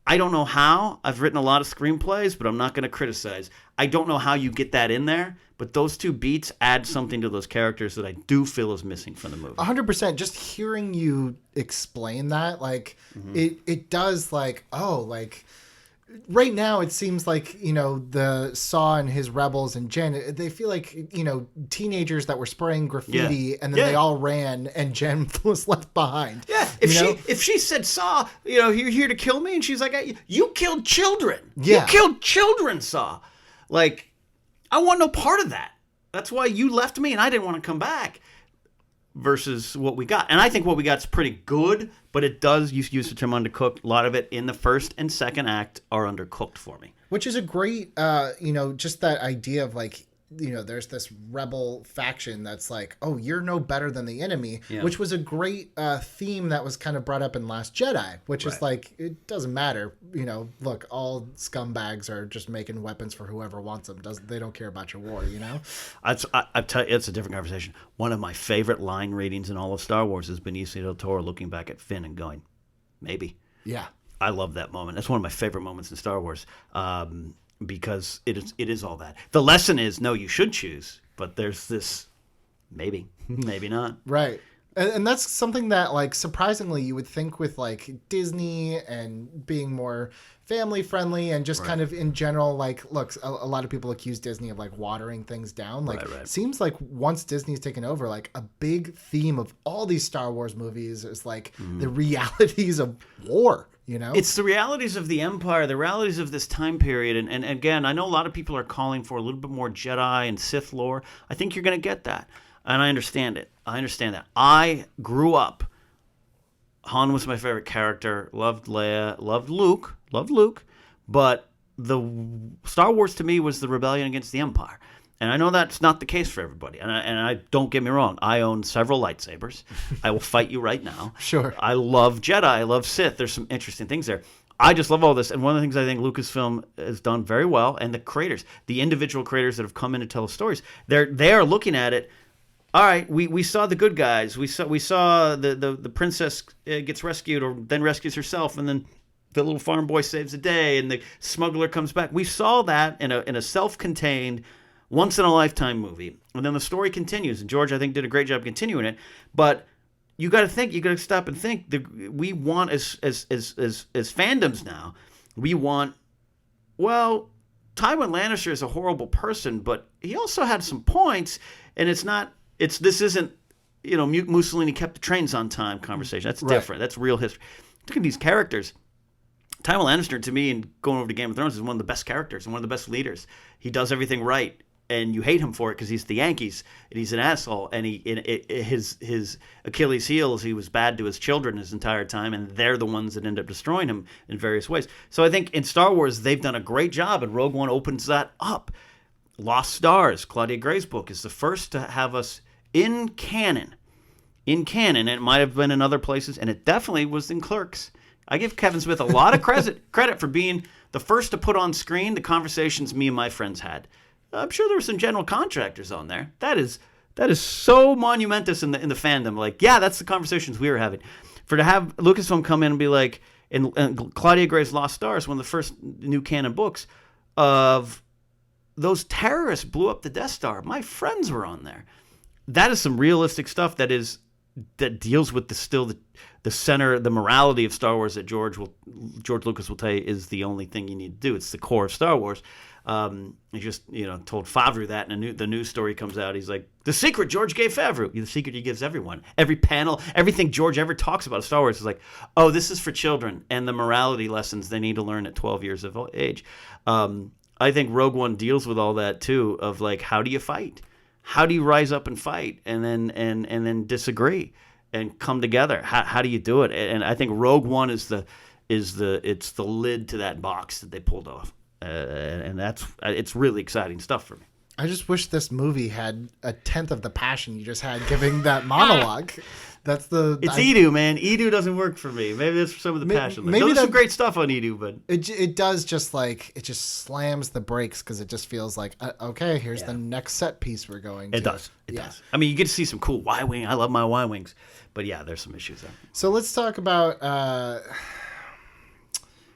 I don't know how. I've written a lot of screenplays, but I'm not going to criticize. I don't know how you get that in there, but those two beats add something to those characters that I do feel is missing from the movie. 100%. Just hearing you explain that, it does right now it seems like, the Saw and his rebels and Jyn, they feel like, teenagers that were spraying graffiti and then they all ran and Jyn was left behind. Yeah. If she said, Saw, you're here to kill me, and she's like, you killed children. Yeah. You killed children, Saw. Like, I want no part of that. That's why you left me and I didn't want to come back. Versus what we got. And I think what we got is pretty good, but it does use the term undercooked. A lot of it in the first and second act are undercooked for me. Which is a great, just that idea of there's this rebel faction that's like, oh, you're no better than the enemy, which was a great theme that was kind of brought up in Last Jedi, which is like, it doesn't matter. Look, all scumbags are just making weapons for whoever wants them. They don't care about your war, I tell you, it's a different conversation. One of my favorite line readings in all of Star Wars is Benicio del Toro looking back at Finn and going, maybe. Yeah. I love that moment. That's one of my favorite moments in Star Wars. Because it is all that. The lesson is, no, you should choose, but there's this maybe not. Right. And that's something that, surprisingly, you would think with, Disney and being more family friendly and just kind of in general, look, a lot of people accuse Disney of, watering things down. Seems like once Disney's taken over, a big theme of all these Star Wars movies is, the realities of war. It's the realities of the Empire, the realities of this time period. And again, I know a lot of people are calling for a little bit more Jedi and Sith lore. I think you're going to get that. And I understand it. I understand that. I grew up Han was my favorite character. Loved Leia. Loved Luke. But the Star Wars to me was the rebellion against the Empire. And I know that's not the case for everybody. And I don't get me wrong. I own several lightsabers. I will fight you right now. Sure. I love Jedi. I love Sith. There's some interesting things there. I just love all this. And one of the things I think Lucasfilm has done very well, and the creators, the individual creators that have come in to tell stories, they are looking at it. All right, we saw the good guys. We saw the princess gets rescued, or then rescues herself, and then the little farm boy saves the day, and the smuggler comes back. We saw that in a self-contained, once-in-a-lifetime movie. And then the story continues. And George, I think, did a great job continuing it. But you got to think. You got to stop and think. We want, as fandoms now, we want, well, Tywin Lannister is a horrible person, but he also had some points. And this isn't, Mussolini kept the trains on time conversation. That's different. That's real history. Look at these characters. Tywin Lannister, to me, and going over to Game of Thrones, is one of the best characters and one of the best leaders. He does everything right, and you hate him for it because he's the Yankees, and he's an asshole, and his Achilles heel is he was bad to his children his entire time, and they're the ones that end up destroying him in various ways. So I think in Star Wars, they've done a great job, and Rogue One opens that up. Lost Stars, Claudia Gray's book, is the first to have us in canon. And it might have been in other places, and it definitely was in Clerks. I give Kevin Smith a lot of credit for being the first to put on screen the conversations me and my friends had. I'm sure there were some general contractors on there. That is so monumentous in the fandom. Like, yeah, that's the conversations we were having. To have Lucasfilm come in and be like, and Claudia Gray's Lost Stars, one of the first new canon books of those terrorists blew up the Death Star. My friends were on there. That is some realistic stuff that deals with the center, the morality of Star Wars that George Lucas will tell you is the only thing you need to do. It's the core of Star Wars. He just told Favreau that, and the news story comes out. He's like, the secret George gave Favreau. The secret he gives everyone. Every panel, everything George ever talks about Star Wars is like, oh, this is for children, and the morality lessons they need to learn at 12 years of age. I think Rogue One deals with all that too, of like, how do you fight? How do you rise up and fight, and then disagree and come together? How do you do it? And I think Rogue One it's the lid to that box that they pulled off, and it's really exciting stuff for me. I just wish this movie had a tenth of the passion you just had giving that monologue. It's Edu, man. Edu doesn't work for me. Maybe that's some of the passion. Maybe there's some great stuff on Edu, but it does just it just slams the brakes because it just feels like okay, here's the next set piece we're going to. It does. I mean, you get to see some cool Y-wing. I love my Y-wings, but yeah, there's some issues there. So let's talk about.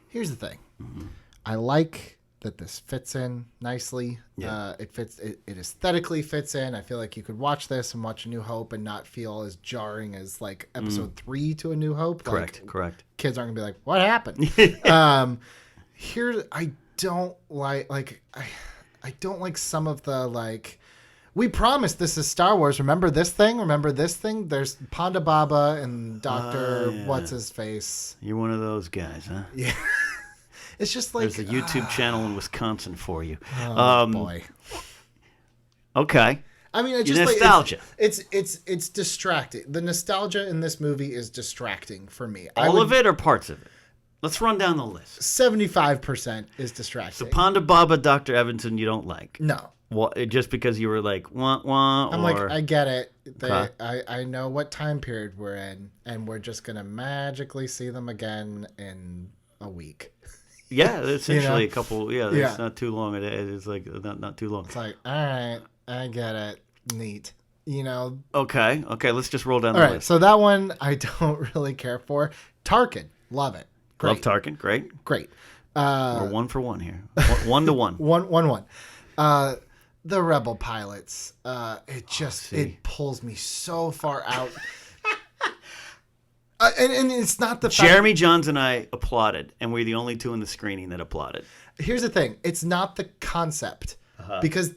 Here's the thing. Mm-hmm. I like that this fits in nicely. Yeah. It fits. It aesthetically fits in. I feel like you could watch this and watch A New Hope and not feel as jarring as like episode 3 to A New Hope. Correct. Kids aren't gonna be like, "What happened?" Here, I don't like. I don't like some of the like. We promised this is Star Wars. Remember this thing? Remember this thing? There's Ponda Baba and Dr. What's his face. You're one of those guys, huh? Yeah. It's just like... There's a YouTube channel in Wisconsin for you. Oh, boy. Okay. I mean, it's just nostalgia. It's distracting. The nostalgia in this movie is distracting for me. All of it or parts of it? Let's run down the list. 75% is distracting. So Ponda Baba, Dr. Evanson, you don't like? No. Well, just because you were like, wah, I'm like, I get it. I know what time period we're in, and we're just going to magically see them again in a week. Yeah, essentially a couple. Yeah, it's not too long. It's like not too long. It's like, all right, I get it. Neat. Okay. Let's just roll down the list. Right, so that one I don't really care for. Tarkin, love it. Great. Love Tarkin, great. We're 1 for 1 here. 1 to 1. 1. The Rebel pilots. It pulls me so far out. And it's not the fact... Jeremy Johns and I applauded, and we're the only two in the screening that applauded. Here's the thing. It's not the concept. Because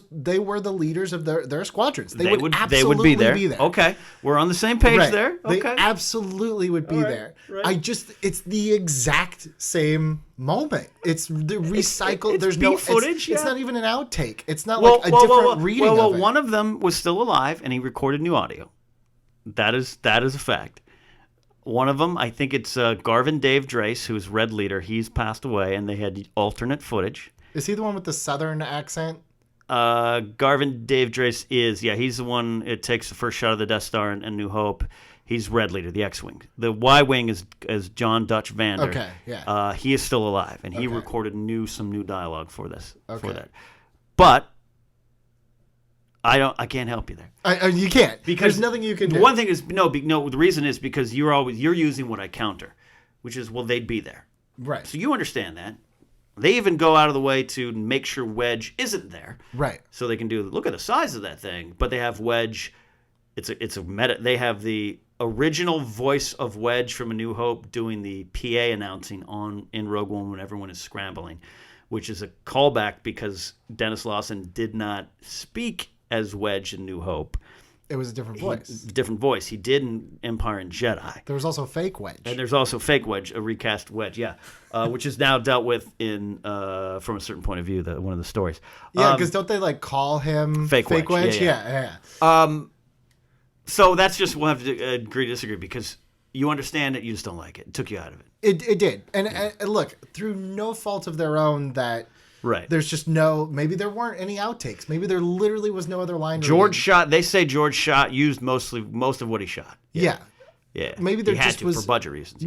they were the leaders of their squadrons. They would absolutely be there. Okay. We're on the same page there. Okay. They absolutely would be there. Right. It's the exact same moment. It's the recycled. There's no footage. It's not even an outtake. It's not like a different reading of it. One of them was still alive, and he recorded new audio. That is a fact. One of them, I think it's Garvin Dave Drace, who's Red Leader. He's passed away, and they had alternate footage. Is he the one with the southern accent? Garvin Dave Drace is, he's the one. It takes the first shot of the Death Star and New Hope. He's Red Leader, the X-Wing. The Y-Wing is John Dutch Vander. Okay, yeah. He is still alive, and he recorded some new dialogue for this. Okay. For that. But I can't help you there. You can't, because there's nothing you can do. One thing is no. The reason is because you're using what I counter, which is they'd be there. Right. So you understand that. They even go out of the way to make sure Wedge isn't there. Right. So they can look at the size of that thing, but they have Wedge. It's a meta. They have the original voice of Wedge from A New Hope doing the PA announcing in Rogue One when everyone is scrambling, which is a callback because Dennis Lawson did not speak as Wedge in New Hope. It was a different voice. Different voice. He did in Empire and Jedi. There was also fake Wedge. And there's also fake Wedge, a recast Wedge, which is now dealt with in from a certain point of view, one of the stories. Yeah, because don't they call him fake Wedge? Yeah. So that's just, we'll have to agree to disagree, because you understand it, you just don't like it. It took you out of it. It did. And look, through no fault of their own that there's just maybe there weren't any outtakes. Maybe there literally was no other line. They say George used most of what he shot. Yeah. Yeah. Maybe there just was for budget reasons.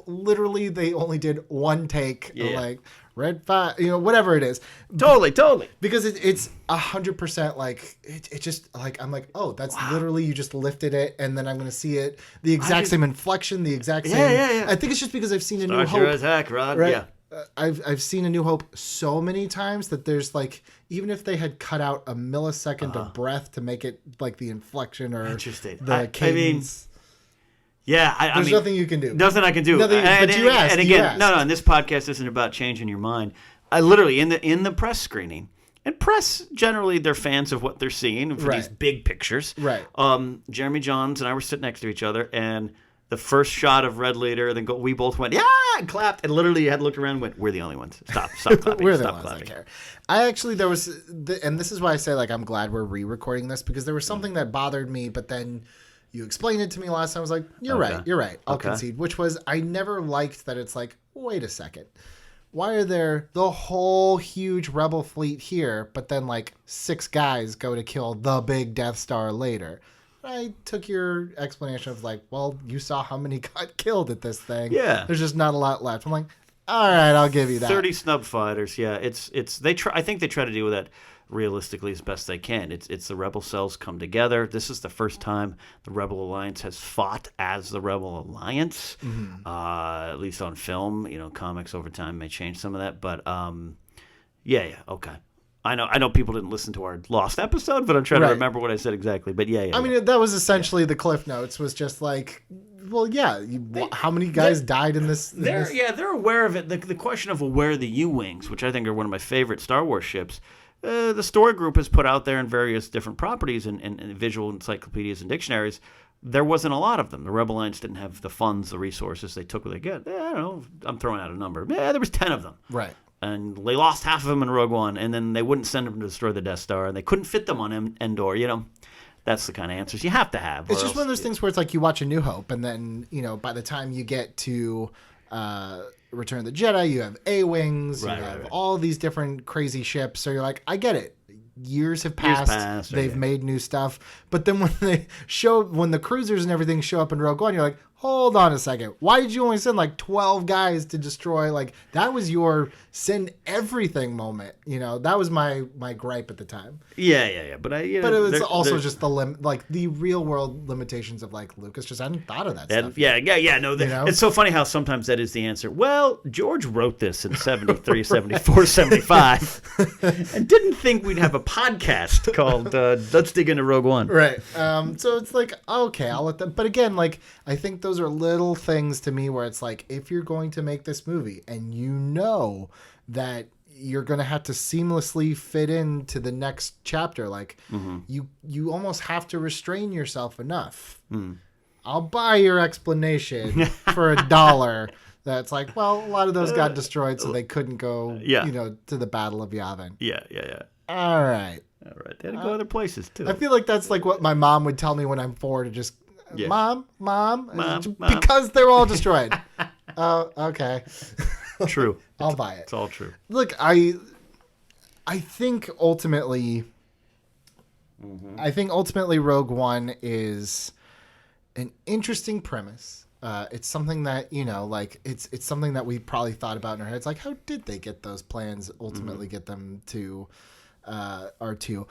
Literally they only did one take, like red fire, whatever it is. Totally. Because it's 100% like it just like I'm like, oh, that's literally you just lifted it, and then I'm gonna see it the exact same inflection, the exact same. Yeah. I think it's just because I've seen A New Hope. Start your attack, Rod. Right? Yeah. I've seen A New Hope so many times that there's like, even if they had cut out a millisecond of breath to make it like the inflection or the cadence. There's nothing you can do. Nothing I can do. But you asked. And again, no. And this podcast isn't about changing your mind. I literally in the press screening, and press generally they're fans of what they're seeing for these big pictures. Right. Jeremy Johns and I were sitting next to each other, and the first shot of Red Leader, then we both went, and clapped, and literally had to look around and went, we're the only ones. Stop clapping. We're the Stop ones clapping. that care. I actually, there was, and this is why I say, like, I'm glad we're re-recording this, because there was something that bothered me, but then you explained it to me last time. I was like, you're right. I'll concede. Which was, I never liked that it's like, wait a second. Why are there the whole huge rebel fleet here, but then like 6 guys go to kill the big Death Star later? I took your explanation of like, well, you saw how many got killed at this thing. Yeah. There's just not a lot left. I'm like, all right, I'll give you that. 30 snub fighters. Yeah. I think they try to deal with that realistically as best they can. It's the Rebel cells come together. This is the first time the Rebel Alliance has fought as the Rebel Alliance, at least on film. Comics over time may change some of that, but okay. I know people didn't listen to our lost episode, but I'm trying to remember what I said exactly. But I mean, that was essentially the Cliff Notes. Was just like, well, how many guys died in this? They're aware of it. The question of where are the U-wings, which I think are one of my favorite Star Wars ships. The story group has put out there in various different properties and visual encyclopedias and dictionaries. There wasn't a lot of them. The Rebel Alliance didn't have the funds, the resources. They took what they get. I don't know. I'm throwing out a number. There was 10 of them. Right. And they lost half of them in Rogue One, and then they wouldn't send them to destroy the Death Star, and they couldn't fit them on Endor. That's the kind of answers you have to have. It's just one of those things where it's like you watch A New Hope, and then by the time you get to Return of the Jedi, you have A-wings, you have all these different crazy ships. So you're like, I get it. Years have passed. They've made new stuff, but then when the cruisers and everything show up in Rogue One, you're like, hold on a second. Why did you only send like 12 guys to destroy? Like, that was your send everything moment. That was my gripe at the time. Yeah. But it was also just the real world limitations of like Lucas just hadn't thought of that stuff. Yeah. No, it's so funny how sometimes that is the answer. Well, George wrote this in 73, 74, 75 and didn't think we'd have a podcast called Let's Dig Into Rogue One. Right. So it's like, okay, I'll let them. But again, like, I think those are little things to me where it's like, if you're going to make this movie and that you're going to have to seamlessly fit into the next chapter, like you almost have to restrain yourself enough. I'll buy your explanation for $1. That's like, well, a lot of those got destroyed, so they couldn't go, to the Battle of Yavin. Yeah. All right. They had to go other places too. I feel like that's like what my mom would tell me when I'm 4 to just, Yeah. Mom, because they're all destroyed. Oh, okay. True. I'll buy it. It's all true. Look, I think ultimately, Rogue One is an interesting premise. It's something that, like it's something that we probably thought about in our heads. Like, how did they get those plans ultimately get them to R2?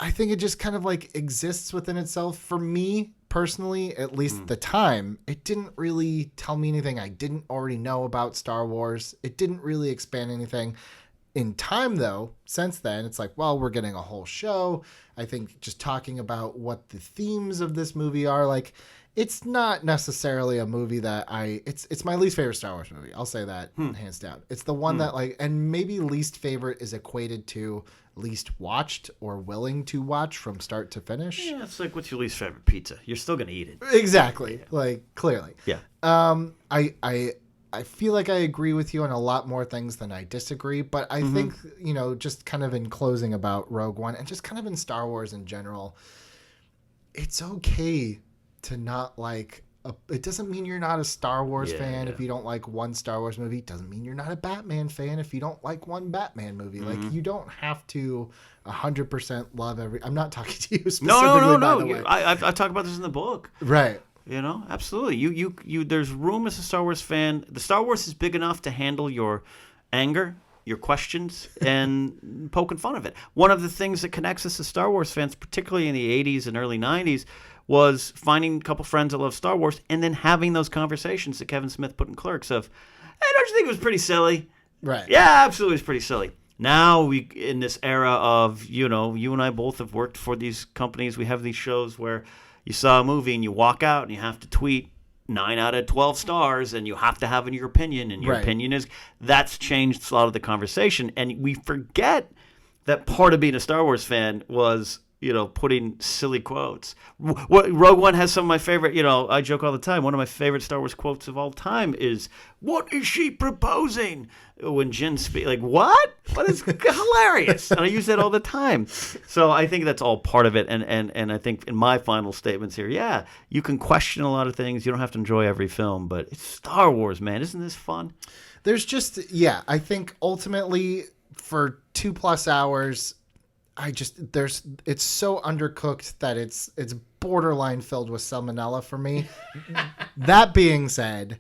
I think it just kind of like exists within itself. For me personally, at least the time, it didn't really tell me anything I didn't already know about Star Wars. It didn't really expand anything. In time, though, since then, it's like, well, we're getting a whole show. I think just talking about what the themes of this movie are, like, it's not necessarily a movie that it's my least favorite Star Wars movie. I'll say that hands down. It's the one that, like, and maybe least favorite is equated to least watched or willing to watch from start to finish. Yeah, it's like, what's your least favorite pizza? You're still gonna eat it. Exactly. Like, clearly. Yeah. I feel like I agree with you on a lot more things than I disagree, but I think, just kind of in closing about Rogue One and just kind of in Star Wars in general, it's okay to not like it doesn't mean you're not a Star Wars fan if you don't like one Star Wars movie. It doesn't mean you're not a Batman fan if you don't like one Batman movie. Like, you don't have to 100% love every. I'm not talking to you specifically. No. I talk about this in the book. Right. Absolutely. You. There's room as a Star Wars fan. The Star Wars is big enough to handle your anger, your questions, and poking fun of it. One of the things that connects us as Star Wars fans, particularly in the 80s and early 90s, was finding a couple friends that love Star Wars and then having those conversations that Kevin Smith put in Clerks of, hey, don't you think it was pretty silly? Right. Yeah, absolutely, it's pretty silly. Now, we in this era of, you and I both have worked for these companies. We have these shows where you saw a movie and you walk out and you have to tweet 9 out of 12 stars and you have to have your opinion, and your opinion is, that's changed a lot of the conversation. And we forget that part of being a Star Wars fan was, putting silly quotes. Rogue One has some of my favorite, I joke all the time, one of my favorite Star Wars quotes of all time is, "What is she proposing?" When Jyn speaks, like, what? What is hilarious? And I use that all the time. So I think that's all part of it. And I think in my final statements here, you can question a lot of things. You don't have to enjoy every film, but it's Star Wars, man. Isn't this fun? There's just, I think ultimately for 2+ hours, it's so undercooked that it's borderline filled with salmonella for me. That being said,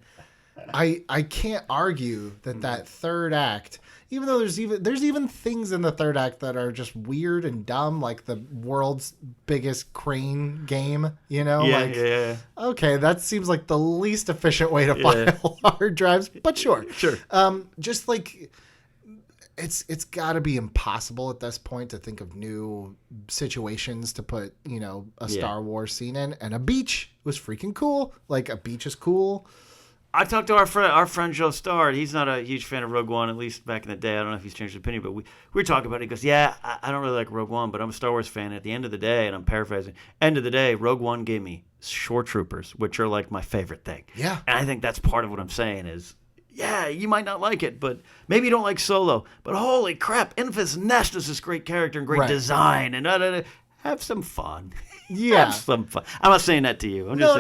I can't argue that third act, even though there's even things in the third act that are just weird and dumb, like the world's biggest crane game, okay, that seems like the least efficient way to file hard drives, but sure. Just like, it's got to be impossible at this point to think of new situations to put, a Star Wars scene in. And a beach was freaking cool. Like, a beach is cool. I talked to our friend Joe Starr. He's not a huge fan of Rogue One, at least back in the day. I don't know if he's changed his opinion, but we were talking about it. He goes, I don't really like Rogue One, but I'm a Star Wars fan. At the end of the day, and I'm paraphrasing, end of the day, Rogue One gave me Shore Troopers, which are like my favorite thing. Yeah. And I think that's part of what I'm saying is, you might not like it, but maybe you don't like Solo. But holy crap, Enfys Nest is this great character and great design, and have some fun. Yeah, have some fun. I'm not saying that to you. I'm just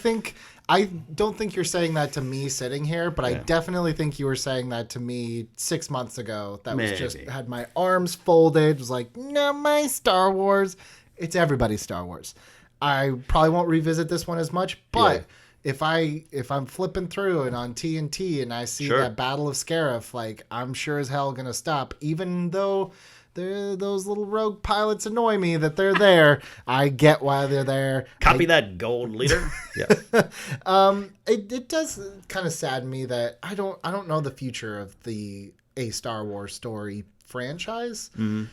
saying I don't think you're saying that to me sitting here, but I definitely think you were saying that to me 6 months ago. That was just had my arms folded. Was like, no, my Star Wars. It's everybody's Star Wars. I probably won't revisit this one as much, but. If I'm flipping through and on TNT and I see that Battle of Scarif, like, I'm sure as hell gonna stop, even though those little rogue pilots annoy me that they're there. I get why they're there. Copy that, gold leader. It does kind of sadden me that I don't know the future of a Star Wars story franchise. Mm-hmm.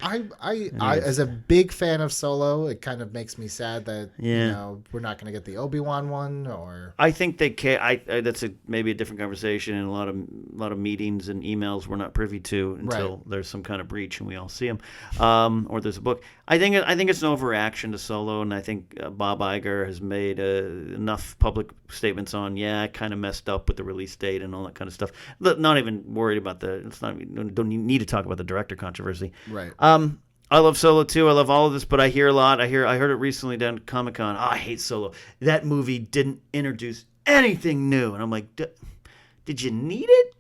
I as a big fan of Solo, it kind of makes me sad that we're not going to get the Obi-Wan one. Or I think they can. That's maybe a different conversation, and a lot of meetings and emails we're not privy to until there's some kind of breach and we all see them, or there's a book. I think it's an overreaction to Solo, and I think Bob Iger has made enough public statements on I kind of messed up with the release date and all that kind of stuff. Not even worried about don't need to talk about the director controversy. Right. I love Solo too. I love all of this, but I hear a lot. I heard it recently down at Comic-Con. Oh, I hate Solo. That movie didn't introduce anything new. And I'm like, did you need it?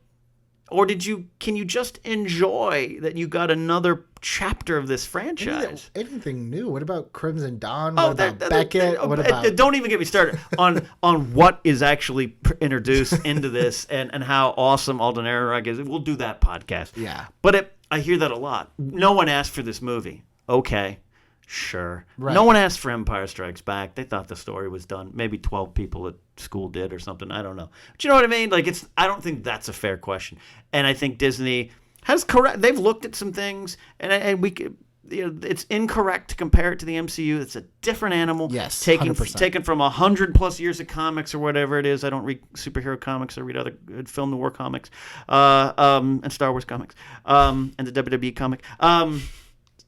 Or can you just enjoy that you got another chapter of this franchise? Anything new? What about Crimson Dawn? What about Beckett? What about... Don't even get me started on what is actually introduced into this and how awesome Alden Ehrenreich is. We'll do that podcast. Yeah. But I hear that a lot. No one asked for this movie. Okay. Sure. Right. No one asked for Empire Strikes Back. They thought the story was done. Maybe 12 people at school did or something. I don't know. But you know what I mean? Like, I don't think that's a fair question. And I think Disney has correct. They've looked at some things, and we could. It's incorrect to compare it to the MCU. It's a different animal. Yes, taken from 100+ years of comics or whatever it is. I don't read superhero comics. I read other film noir comics, and Star Wars comics, and the WWE comic.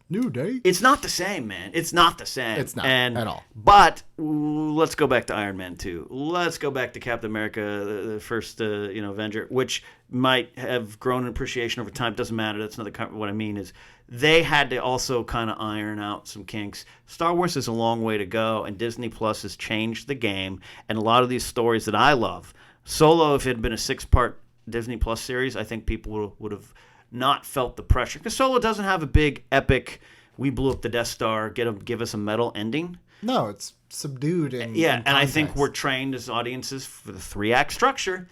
New Day. It's not the same, man. It's not the same. It's not at all. But let's go back to Iron Man 2. Let's go back to Captain America, the first Avenger, which might have grown in appreciation over time. Doesn't matter. That's not what I mean is they had to also kind of iron out some kinks. Star Wars is a long way to go, and Disney Plus has changed the game. And a lot of these stories that I love, Solo, if it had been a 6-part Disney Plus series, I think people would have not felt the pressure, because Solo doesn't have a big epic we blew up the Death Star, give us a medal ending. No, it's subdued and I think we're trained as audiences for the 3-act structure,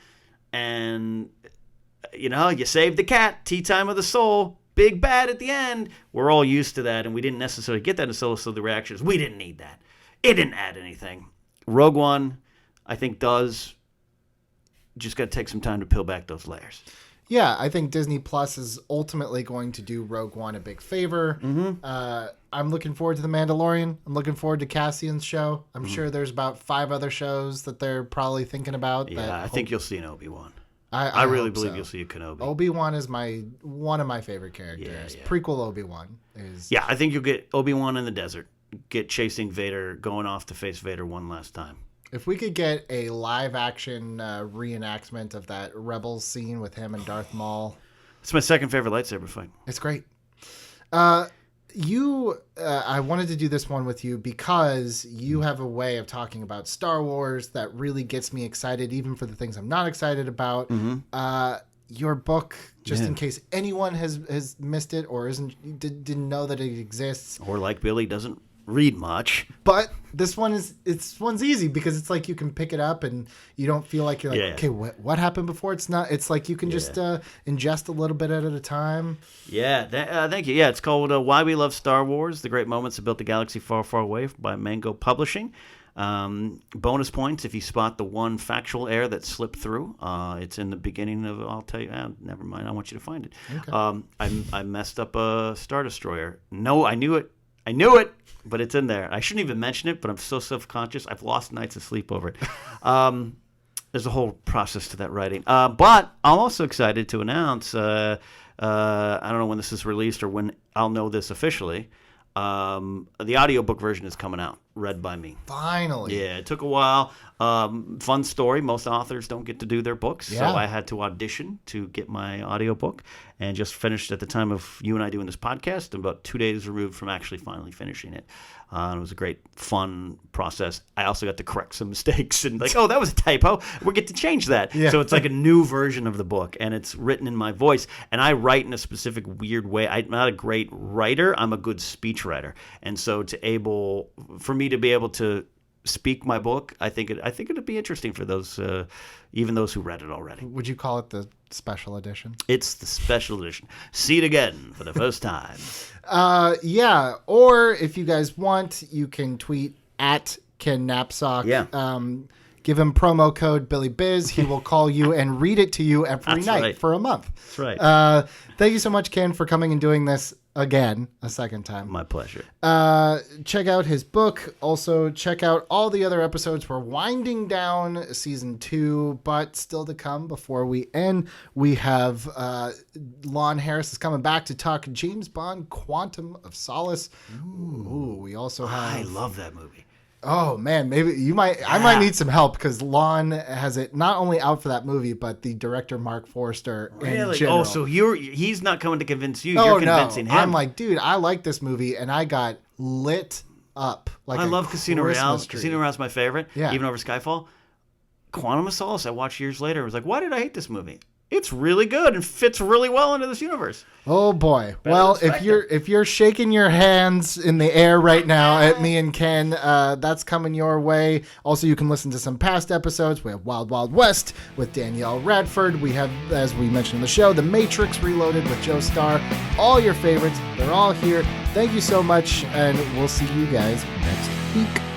and you save the cat, tea time of the soul, big bad at the end. We're all used to that, and we didn't necessarily get that in Solo, so the reaction is we didn't need that. It didn't add anything. Rogue One, I think, does. Just got to take some time to peel back those layers. Yeah, I think Disney Plus is ultimately going to do Rogue One a big favor. Mm-hmm. I'm looking forward to The Mandalorian. I'm looking forward to Cassian's show. I'm sure there's about 5 other shows that they're probably thinking about. Yeah, I think you'll see an Obi-Wan. I really believe so. You'll see a Kenobi. Obi-Wan is one of my favorite characters. Yeah. Prequel Obi-Wan is. Yeah, I think you'll get Obi-Wan in the desert, get chasing Vader, going off to face Vader one last time. If we could get a live-action reenactment of that Rebels scene with him and Darth Maul. It's my second favorite lightsaber fight. It's great. I wanted to do this one with you because you have a way of talking about Star Wars that really gets me excited, even for the things I'm not excited about. Mm-hmm. Your book, just in case anyone has missed it or didn't know that it exists. Or like Billy doesn't read much. But this one's easy because it's like you can pick it up and you don't feel like you're like, okay, what happened before? It's like you can just ingest a little bit at a time. Yeah, thank you. Yeah, it's called Why We Love Star Wars, The Great Moments That Built the Galaxy Far, Far Away by Mango Publishing. Bonus points if you spot the one factual error that slipped through. It's in the beginning of, I'll tell you, never mind, I want you to find it. Okay. I messed up a Star Destroyer. No, I knew it, but it's in there. I shouldn't even mention it, but I'm so self-conscious. I've lost nights of sleep over it. There's a whole process to that writing. But I'm also excited to announce, I don't know when this is released or when I'll know this officially, the audiobook version is coming out, read by me. Finally. Yeah, it took a while. Fun story. Most authors don't get to do their books, so I had to audition to get my audiobook, and just finished at the time of you and I doing this podcast, about 2 days removed from actually finally finishing it. It was a great, fun process. I also got to correct some mistakes and that was a typo. We get to change that. Yeah. So it's like a new version of the book, and it's written in my voice. And I write in a specific weird way. I'm not a great writer. I'm a good speech writer. And so for me to be able to speak my book, I think it'd be interesting for those, even those who read it already. Would you call it the special edition? It's the special edition. See it again for the first time. Yeah. Or if you guys want, you can tweet at Ken Napzok. Yeah. Give him promo code BillyBiz. He will call you and read it to you every night for a month. That's right. Thank you so much, Ken, for coming and doing this again a second time. My pleasure. Check out his book. Also, check out all the other episodes. We're winding down season 2, but still to come before we end. We have Lon Harris is coming back to talk James Bond Quantum of Solace. Ooh, we also have... I love that movie. Oh man, maybe you might. I might need some help because Lon has it not only out for that movie, but the director Mark Forster. Really? In general. Oh, so he's not coming to convince you. You're convincing him. I'm like, dude, I like this movie, and I got lit up. Like I love Casino Royale. Tree. Casino Royale's my favorite. Yeah. Even over Skyfall. Quantum of Solace, I watched years later. I was like, why did I hate this movie? It's really good and fits really well into this universe. Oh boy! Well, if you're shaking your hands in the air right now at me and Ken, that's coming your way. Also, you can listen to some past episodes. We have Wild Wild West with Danielle Radford. We have, as we mentioned in the show, The Matrix Reloaded with Joe Starr. All your favorites, they're all here. Thank you so much, and we'll see you guys next week.